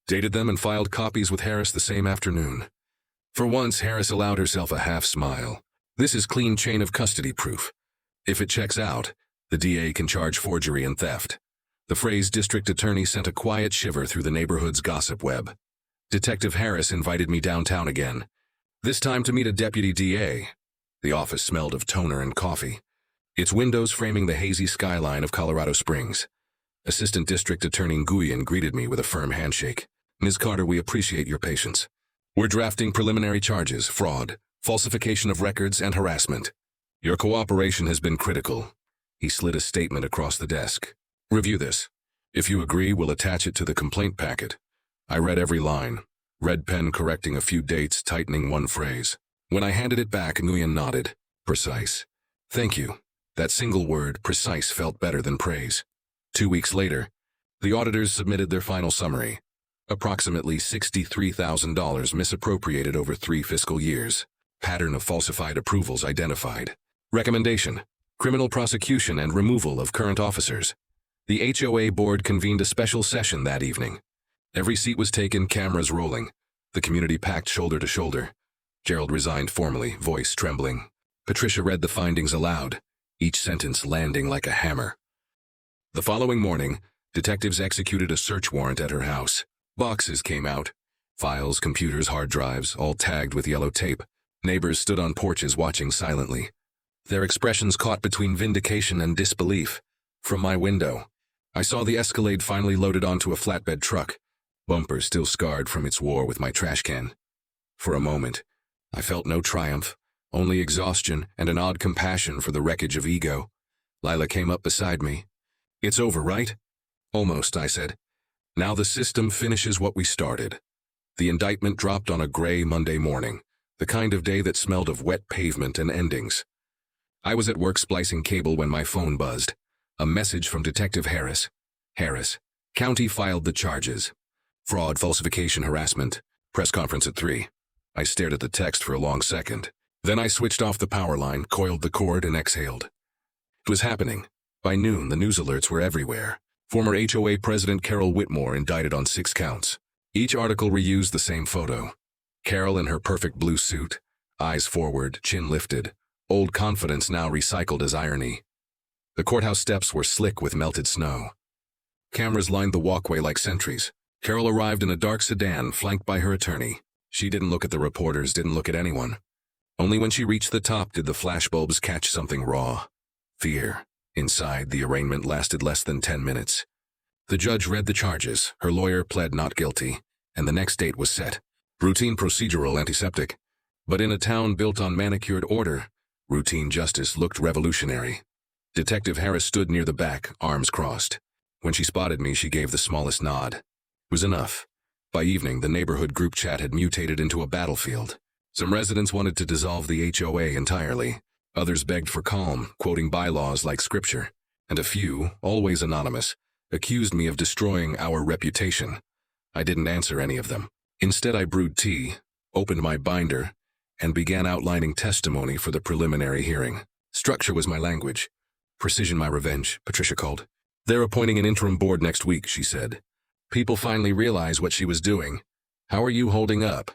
dated them, and filed copies with Harris the same afternoon. For once, Harris allowed herself a half-smile. "This is clean chain of custody proof. If it checks out, the DA can charge forgery and theft." The phrase district attorney sent a quiet shiver through the neighborhood's gossip web. Detective Harris invited me downtown again, this time to meet a deputy DA. The office smelled of toner and coffee, its windows framing the hazy skyline of Colorado Springs. Assistant District Attorney Nguyen greeted me with a firm handshake. "Ms. Carter, we appreciate your patience. We're drafting preliminary charges, fraud, falsification of records, and harassment. Your cooperation has been critical." He slid a statement across the desk. "Review this. If you agree, we'll attach it to the complaint packet." I read every line, red pen correcting a few dates, tightening one phrase. When I handed it back, Nguyen nodded. "Precise." "Thank you." That single word, precise, felt better than praise. 2 weeks later, the auditors submitted their final summary. Approximately $63,000 misappropriated over 3 fiscal years. Pattern of falsified approvals identified. Recommendation: criminal prosecution and removal of current officers. The HOA board convened a special session that evening. Every seat was taken, cameras rolling. The community packed shoulder to shoulder. Gerald resigned formally, voice trembling. Patricia read the findings aloud, each sentence landing like a hammer. The following morning, detectives executed a search warrant at her house. Boxes came out. Files, computers, hard drives, all tagged with yellow tape. Neighbors stood on porches watching silently. Their expressions caught between vindication and disbelief. From my window, I saw the Escalade finally loaded onto a flatbed truck, bumper still scarred from its war with my trash can. For a moment, I felt no triumph, only exhaustion and an odd compassion for the wreckage of ego. Lila came up beside me. "It's over, right?" "Almost," I said. "Now the system finishes what we started." The indictment dropped on a gray Monday morning, the kind of day that smelled of wet pavement and endings. I was at work splicing cable when my phone buzzed. A message from Detective Harris. Harris. County filed the charges. Fraud, falsification, harassment. Press conference at 3. I stared at the text for a long second. Then I switched off the power line, coiled the cord, and exhaled. It was happening. By noon, the news alerts were everywhere. Former HOA President Carol Whitmore indicted on 6 counts. Each article reused the same photo. Carol in her perfect blue suit, eyes forward, chin lifted, old confidence now recycled as irony. The courthouse steps were slick with melted snow. Cameras lined the walkway like sentries. Carol arrived in a dark sedan flanked by her attorney. She didn't look at the reporters, didn't look at anyone. Only when she reached the top did the flashbulbs catch something raw. Fear. Inside, the arraignment lasted less than 10 minutes. The judge read the charges, her lawyer pled not guilty, and the next date was set. Routine procedural antiseptic. But in a town built on manicured order, routine justice looked revolutionary. Detective Harris stood near the back, arms crossed. When she spotted me, she gave the smallest nod. It was enough. By evening, the neighborhood group chat had mutated into a battlefield. Some residents wanted to dissolve the HOA entirely. Others begged for calm, quoting bylaws like scripture. And a few, always anonymous, accused me of destroying our reputation. I didn't answer any of them. Instead, I brewed tea, opened my binder, and began outlining testimony for the preliminary hearing. Structure was my language. Precision my revenge, Patricia called. "They're appointing an interim board next week," she said. People finally realized what she was doing. "How are you holding up?"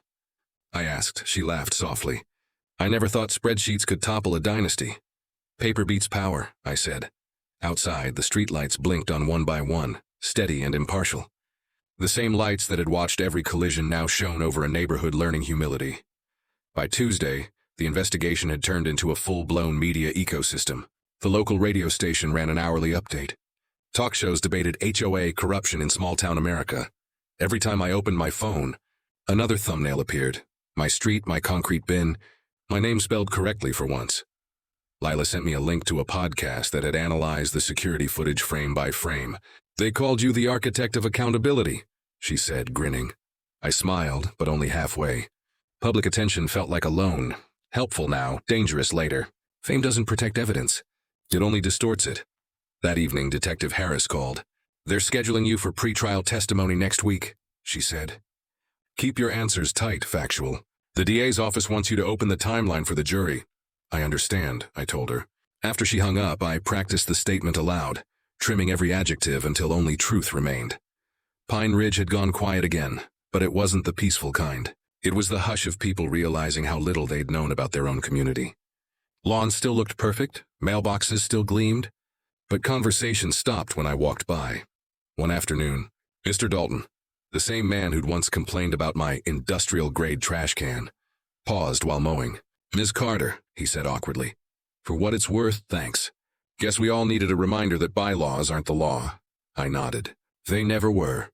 I asked. She laughed softly. "I never thought spreadsheets could topple a dynasty." "Paper beats power," I said. Outside, the streetlights blinked on one by one, steady and impartial. The same lights that had watched every collision now shone over a neighborhood learning humility. By Tuesday, the investigation had turned into a full-blown media ecosystem. The local radio station ran an hourly update. Talk shows debated HOA corruption in small-town America. Every time I opened my phone, another thumbnail appeared. My street, my concrete bin, my name spelled correctly for once. Lila sent me a link to a podcast that had analyzed the security footage frame by frame. "They called you the architect of accountability," she said, grinning. I smiled, but only halfway. Public attention felt like a loan. Helpful now, dangerous later. Fame doesn't protect evidence. It only distorts it. That evening, Detective Harris called. "They're scheduling you for pretrial testimony next week," she said. "Keep your answers tight, factual. The DA's office wants you to open the timeline for the jury." "I understand," I told her. After she hung up, I practiced the statement aloud, trimming every adjective until only truth remained. Pine Ridge had gone quiet again, but it wasn't the peaceful kind. It was the hush of people realizing how little they'd known about their own community. Lawns still looked perfect, mailboxes still gleamed, but conversation stopped when I walked by. One afternoon, Mr. Dalton, the same man who'd once complained about my industrial-grade trash can, paused while mowing. "Ms. Carter," he said awkwardly. "For what it's worth, thanks. Guess we all needed a reminder that bylaws aren't the law." I nodded. "They never were."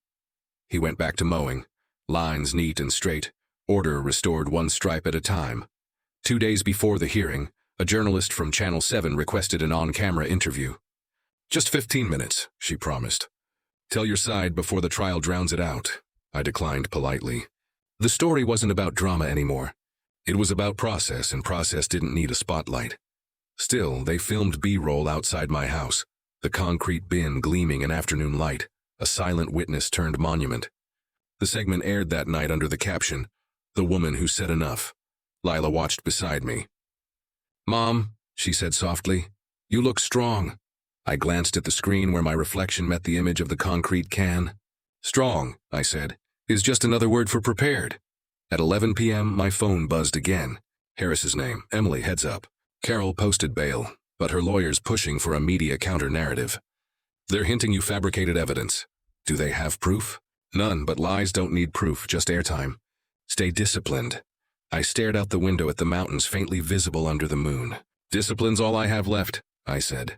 He went back to mowing, lines neat and straight, order restored one stripe at a time. 2 days before the hearing, a journalist from Channel 7 requested an on-camera interview. "Just 15 minutes, she promised. "Tell your side before the trial drowns it out." I declined politely. The story wasn't about drama anymore. It was about process, and process didn't need a spotlight. Still, they filmed B-roll outside my house, the concrete bin gleaming in afternoon light, a silent witness turned monument. The segment aired that night under the caption, "The Woman Who Said Enough." Lila watched beside me. "Mom," she said softly, "you look strong." I glanced at the screen where my reflection met the image of the concrete can. Strong, I said, is just another word for prepared. At 11 p.m., my phone buzzed again. Harris's name, Emily, heads up. Carol posted bail, but her lawyer's pushing for a media counter-narrative. They're hinting you fabricated evidence. Do they have proof? None, but lies don't need proof, just airtime. Stay disciplined. I stared out the window at the mountains faintly visible under the moon. Discipline's all I have left, I said.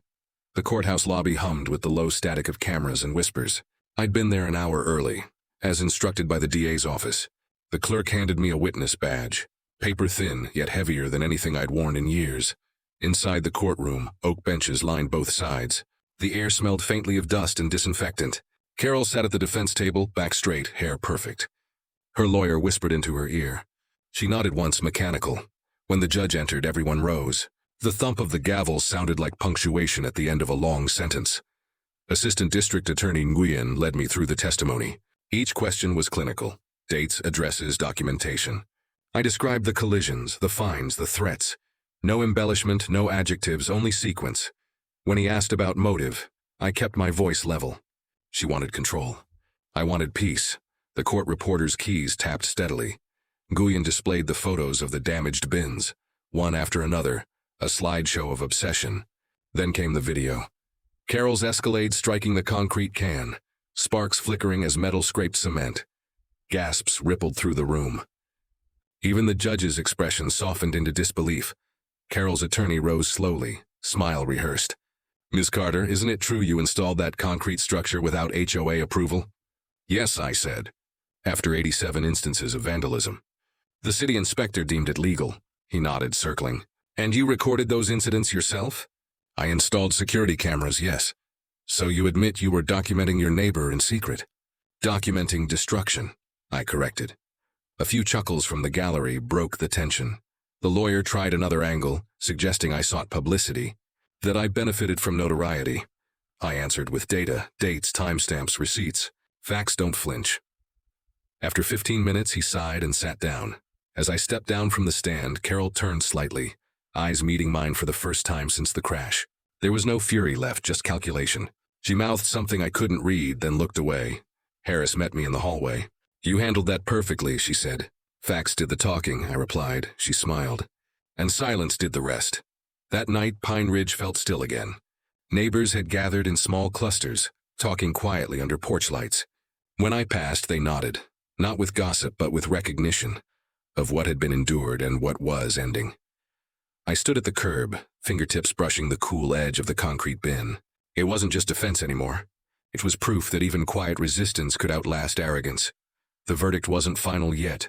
The courthouse lobby hummed with the low static of cameras and whispers. I'd been there an hour early, as instructed by the DA's office. The clerk handed me a witness badge, paper thin, yet heavier than anything I'd worn in years. Inside the courtroom, oak benches lined both sides. The air smelled faintly of dust and disinfectant. Carol sat at the defense table, back straight, hair perfect. Her lawyer whispered into her ear. She nodded once, mechanical. When the judge entered, everyone rose. The thump of the gavel sounded like punctuation at the end of a long sentence. Assistant District Attorney Nguyen led me through the testimony. Each question was clinical. Dates, addresses, documentation. I described the collisions, the fines, the threats. No embellishment, no adjectives, only sequence. When he asked about motive, I kept my voice level. She wanted control. I wanted peace. The court reporter's keys tapped steadily. Nguyen displayed the photos of the damaged bins, one after another, a slideshow of obsession. Then came the video. Carol's Escalade striking the concrete can, sparks flickering as metal scraped cement. Gasps rippled through the room. Even the judge's expression softened into disbelief. Carol's attorney rose slowly, smile rehearsed. Ms. Carter, isn't it true you installed that concrete structure without HOA approval? Yes, I said, after 87 instances of vandalism. The city inspector deemed it legal. He nodded, circling. And you recorded those incidents yourself? I installed security cameras, yes. So you admit you were documenting your neighbor in secret? Documenting destruction, I corrected. A few chuckles from the gallery broke the tension. The lawyer tried another angle, suggesting I sought publicity, that I benefited from notoriety. I answered with data, dates, timestamps, receipts. Facts don't flinch. After 15 minutes, he sighed and sat down. As I stepped down from the stand, Carol turned slightly, eyes meeting mine for the first time since the crash. There was no fury left, just calculation. She mouthed something I couldn't read, then looked away. Harris met me in the hallway. You handled that perfectly, she said. Facts did the talking, I replied. She smiled. And silence did the rest. That night, Pine Ridge felt still again. Neighbors had gathered in small clusters, talking quietly under porch lights. When I passed, they nodded, not with gossip, but with recognition of what had been endured and what was ending. I stood at the curb, fingertips brushing the cool edge of the concrete bin. It wasn't just defense anymore. It was proof that even quiet resistance could outlast arrogance. The verdict wasn't final yet,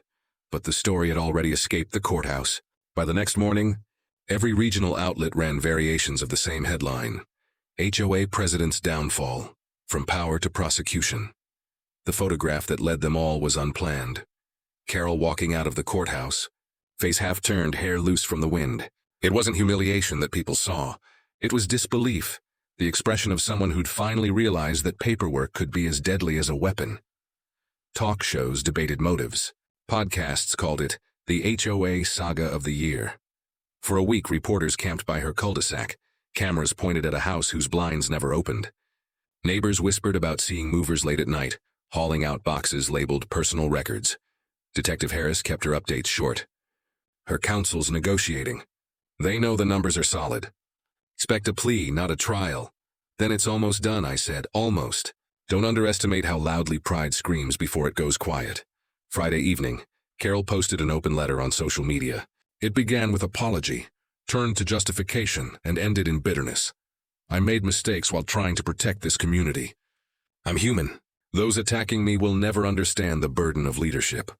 but the story had already escaped the courthouse. By the next morning, every regional outlet ran variations of the same headline. HOA President's Downfall, From Power to Prosecution. The photograph that led them all was unplanned. Carol walking out of the courthouse, face half-turned, hair loose from the wind. It wasn't humiliation that people saw. It was disbelief, the expression of someone who'd finally realized that paperwork could be as deadly as a weapon. Talk shows debated motives. Podcasts called it the HOA Saga of the Year. For a week, reporters camped by her cul-de-sac, cameras pointed at a house whose blinds never opened. Neighbors whispered about seeing movers late at night, hauling out boxes labeled personal records. Detective Harris kept her updates short. Her counsel's negotiating. They know the numbers are solid. Expect a plea, not a trial. Then it's almost done, I said. Almost. Don't underestimate how loudly pride screams before it goes quiet. Friday evening, Carol posted an open letter on social media. It began with apology, turned to justification, and ended in bitterness. I made mistakes while trying to protect this community. I'm human. Those attacking me will never understand the burden of leadership.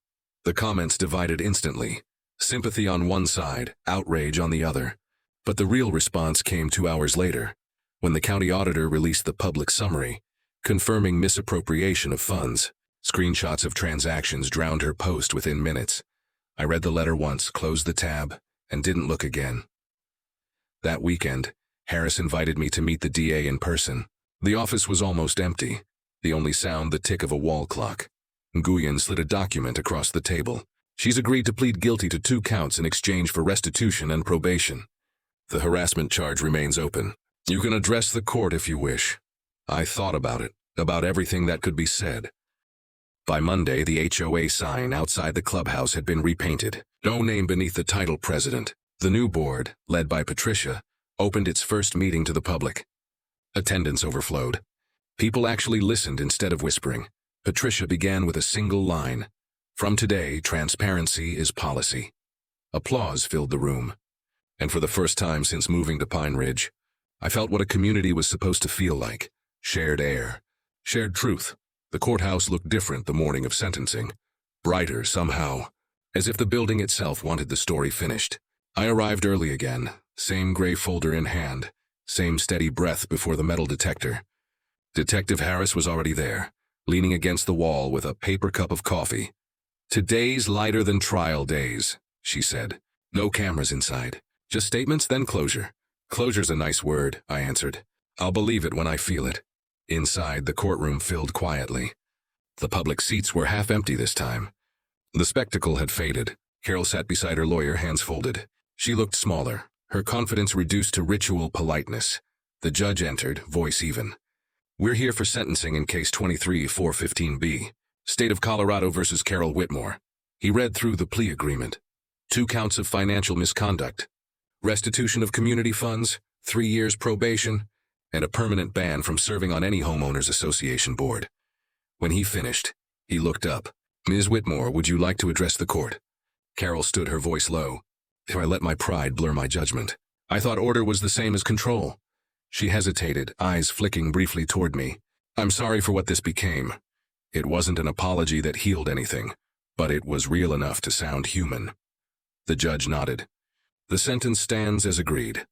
The comments divided instantly. Sympathy on one side, outrage on the other. But the real response came 2 hours later, when the county auditor released the public summary, confirming misappropriation of funds. Screenshots of transactions drowned her post within minutes. I read the letter once, closed the tab, and didn't look again. That weekend, Harris invited me to meet the DA in person. The office was almost empty, the only sound the tick of a wall clock. Nguyen slid a document across the table. She's agreed to plead guilty to 2 counts in exchange for restitution and probation. The harassment charge remains open. You can address the court if you wish. I thought about it, about everything that could be said. By Monday, the HOA sign outside the clubhouse had been repainted. No name beneath the title president. The new board, led by Patricia, opened its first meeting to the public. Attendance overflowed. People actually listened instead of whispering. Patricia began with a single line. From today, transparency is policy. Applause filled the room. And for the first time since moving to Pine Ridge, I felt what a community was supposed to feel like. Shared air. Shared truth. The courthouse looked different the morning of sentencing. Brighter somehow. As if the building itself wanted the story finished. I arrived early again. Same gray folder in hand. Same steady breath before the metal detector. Detective Harris was already there, leaning against the wall with a paper cup of coffee. "Today's lighter than trial days," she said. "No cameras inside. Just statements, then closure." "Closure's a nice word," I answered. "I'll believe it when I feel it." Inside, the courtroom filled quietly. The public seats were half empty this time. The spectacle had faded. Carol sat beside her lawyer, hands folded. She looked smaller, her confidence reduced to ritual politeness. The judge entered, voice even. "We're here for sentencing in case 23-415B, State of Colorado versus Carol Whitmore." He read through the plea agreement. 2 counts of financial misconduct, restitution of community funds, 3 years probation, and a permanent ban from serving on any homeowners association board. When he finished, he looked up. "Ms. Whitmore, would you like to address the court?" Carol stood, her voice low. "If I let my pride blur my judgment. I thought order was the same as control." She hesitated, eyes flicking briefly toward me. "I'm sorry for what this became. It wasn't an apology that healed anything, but it was real enough to sound human." The judge nodded. "The sentence stands as agreed.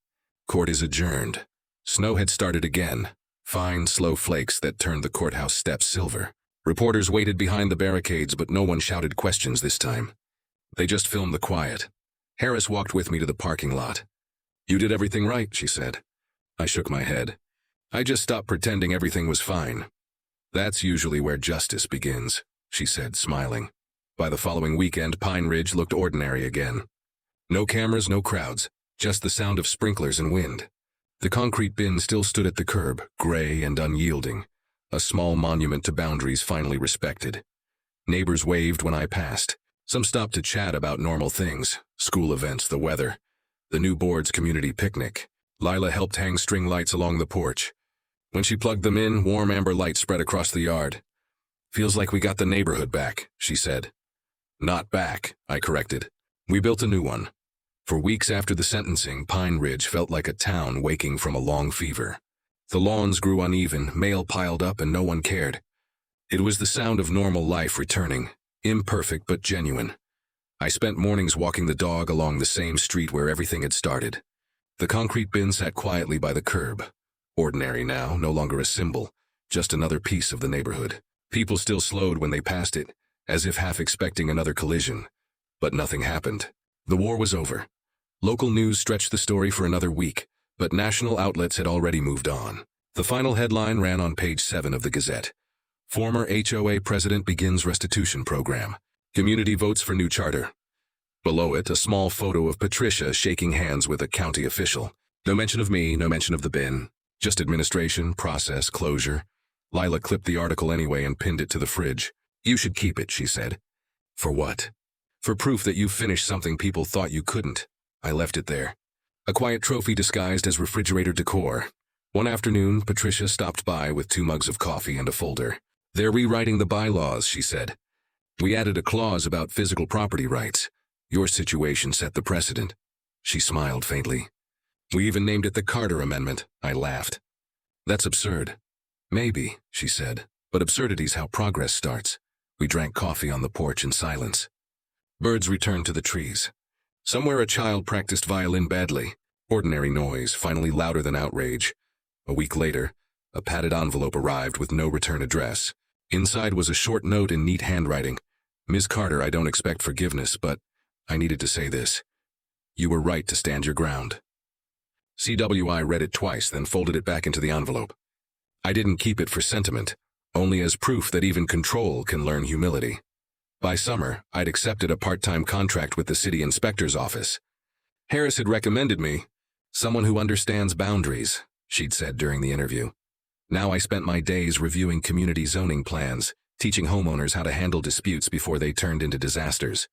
Court is adjourned." Snow had started again, fine, slow flakes that turned the courthouse steps silver. Reporters waited behind the barricades, but no one shouted questions this time. They just filmed the quiet. Harris walked with me to the parking lot. "You did everything right," she said. I shook my head. "I just stopped pretending everything was fine." "That's usually where justice begins," she said, smiling. By the following weekend, Pine Ridge looked ordinary again. No cameras, no crowds, just the sound of sprinklers and wind. The concrete bin still stood at the curb, gray and unyielding, a small monument to boundaries finally respected. Neighbors waved when I passed. Some stopped to chat about normal things, school events, the weather, the new board's community picnic. Lila helped hang string lights along the porch. When she plugged them in, warm amber light spread across the yard. "Feels like we got the neighborhood back," she said. "Not back," I corrected. "We built a new one." For weeks after the sentencing, Pine Ridge felt like a town waking from a long fever. The lawns grew uneven, mail piled up, and no one cared. It was the sound of normal life returning, imperfect but genuine. I spent mornings walking the dog along the same street where everything had started. The concrete bin sat quietly by the curb. Ordinary now, no longer a symbol, just another piece of the neighborhood. People still slowed when they passed it, as if half expecting another collision. But nothing happened. The war was over. Local news stretched the story for another week, but national outlets had already moved on. The final headline ran on page 7 of the Gazette. "Former HOA president begins restitution program. Community votes for new charter." Below it, a small photo of Patricia shaking hands with a county official. No mention of me, no mention of the bin. Just administration, process, closure. Lila clipped the article anyway and pinned it to the fridge. "You should keep it," she said. "For what?" "For proof that you finished something people thought you couldn't." I left it there. A quiet trophy disguised as refrigerator decor. One afternoon, Patricia stopped by with 2 mugs of coffee and a folder. "They're rewriting the bylaws," she said. "We added a clause about physical property rights. Your situation set the precedent." She smiled faintly. "We even named it the Carter Amendment." I laughed. "That's absurd." "Maybe," she said, "but absurdity's how progress starts." We drank coffee on the porch in silence. Birds returned to the trees. Somewhere a child practiced violin badly. Ordinary noise, finally louder than outrage. A week later, a padded envelope arrived with no return address. Inside was a short note in neat handwriting. "Ms. Carter, I don't expect forgiveness, but I needed to say this. You were right to stand your ground." CWI read it twice, then folded it back into the envelope. I didn't keep it for sentiment, only as proof that even control can learn humility. By summer, I'd accepted a part-time contract with the city inspector's office. Harris had recommended me, "Someone who understands boundaries," she'd said during the interview. Now I spent my days reviewing community zoning plans, teaching homeowners how to handle disputes before they turned into disasters.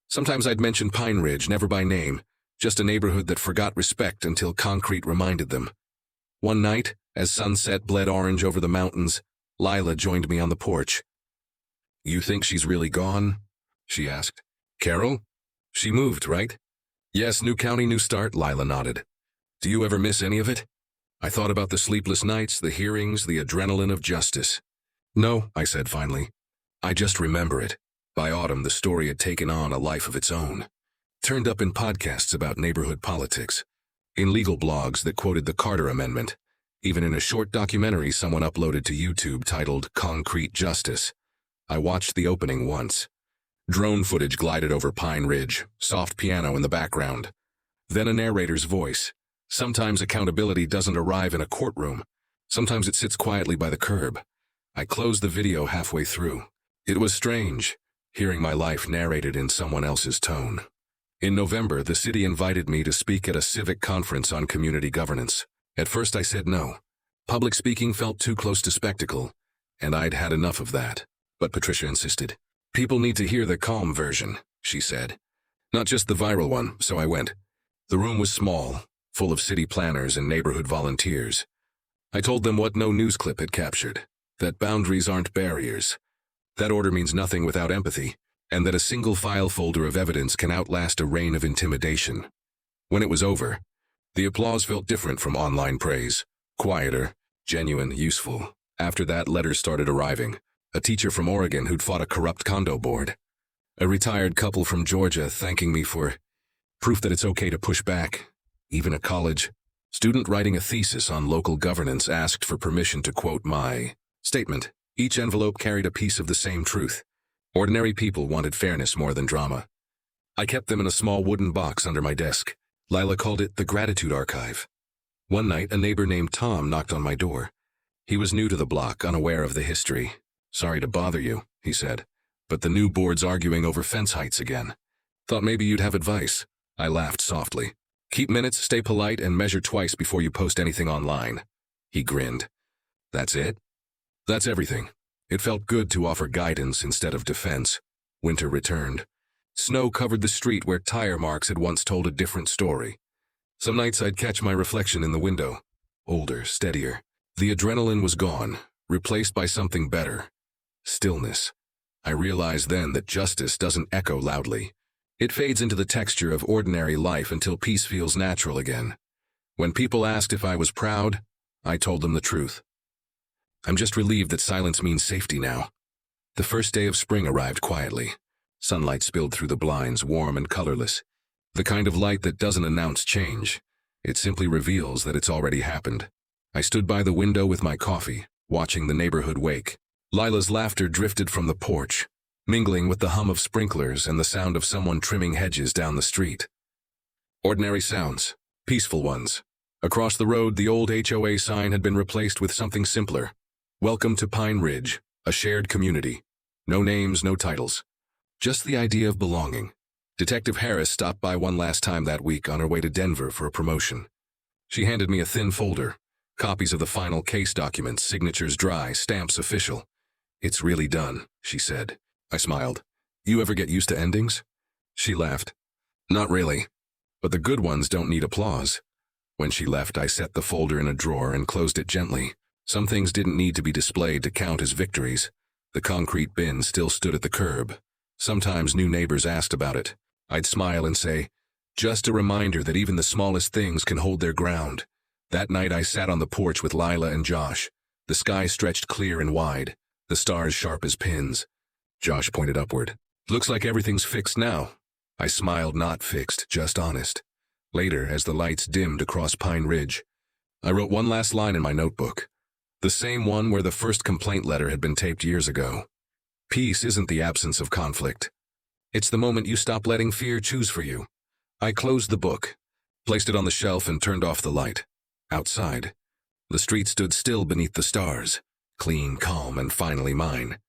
Sometimes I'd mention Pine Ridge, never by name, just a neighborhood that forgot respect until concrete reminded them. One night, as sunset bled orange over the mountains, Lila joined me on the porch. "You think she's really gone?" she asked. "Carol? She moved, right?" "Yes, new county, new start," Lila nodded. "Do you ever miss any of it?" I thought about the sleepless nights, the hearings, the adrenaline of justice. "No," I said finally. "I just remember it." By autumn, the story had taken on a life of its own. Turned up in podcasts about neighborhood politics, in legal blogs that quoted the Carter Amendment, even in a short documentary someone uploaded to YouTube titled Concrete Justice. I watched the opening once. Drone footage glided over Pine Ridge, soft piano in the background. Then a narrator's voice. Sometimes accountability doesn't arrive in a courtroom. Sometimes it sits quietly by the curb. I closed the video halfway through. It was strange, hearing my life narrated in someone else's tone. In November, the city invited me to speak at a civic conference on community governance. At first I said no. Public speaking felt too close to spectacle, and I'd had enough of that. But Patricia insisted. "People need to hear the calm version," she said. "Not just the viral one," so I went. The room was small, full of city planners and neighborhood volunteers. I told them what no news clip had captured, that boundaries aren't barriers, that order means nothing without empathy, and that a single file folder of evidence can outlast a reign of intimidation. When it was over, the applause felt different from online praise, quieter, genuine, useful. After that, letters started arriving. A teacher from Oregon who'd fought a corrupt condo board. A retired couple from Georgia thanking me for proof that it's okay to push back. Even a college student writing a thesis on local governance asked for permission to quote my statement. Each envelope carried a piece of the same truth. Ordinary people wanted fairness more than drama. I kept them in a small wooden box under my desk. Lila called it the Gratitude Archive. One night, a neighbor named Tom knocked on my door. He was new to the block, unaware of the history. "Sorry to bother you," he said, "but the new board's arguing over fence heights again. Thought maybe you'd have advice." I laughed softly. "Keep minutes, stay polite, and measure twice before you post anything online." He grinned. "That's it?" "That's everything." It felt good to offer guidance instead of defense. Winter returned. Snow covered the street where tire marks had once told a different story. Some nights I'd catch my reflection in the window. Older, steadier. The adrenaline was gone, replaced by something better. Stillness. I realized then that justice doesn't echo loudly. It fades into the texture of ordinary life until peace feels natural again. When people asked if I was proud, I told them the truth. I'm just relieved that silence means safety now. The first day of spring arrived quietly. Sunlight spilled through the blinds, warm and colorless. The kind of light that doesn't announce change. It simply reveals that it's already happened. I stood by the window with my coffee, watching the neighborhood wake. Lila's laughter drifted from the porch, mingling with the hum of sprinklers and the sound of someone trimming hedges down the street. Ordinary sounds, peaceful ones. Across the road, the old HOA sign had been replaced with something simpler. "Welcome to Pine Ridge, a shared community." No names, no titles. Just the idea of belonging. Detective Harris stopped by one last time that week on her way to Denver for a promotion. She handed me a thin folder, copies of the final case documents, signatures dry, stamps official. "It's really done," she said. I smiled. "You ever get used to endings?" She laughed. "Not really. But the good ones don't need applause." When she left, I set the folder in a drawer and closed it gently. Some things didn't need to be displayed to count as victories. The concrete bin still stood at the curb. Sometimes new neighbors asked about it. I'd smile and say, "Just a reminder that even the smallest things can hold their ground." That night I sat on the porch with Lila and Josh. The sky stretched clear and wide, the stars sharp as pins. Josh pointed upward. "Looks like everything's fixed now." I smiled, not fixed, just honest. Later, as the lights dimmed across Pine Ridge, I wrote one last line in my notebook. The same one where the first complaint letter had been taped years ago. Peace isn't the absence of conflict. It's the moment you stop letting fear choose for you. I closed the book, placed it on the shelf, and turned off the light. Outside, the street stood still beneath the stars, clean, calm, and finally mine.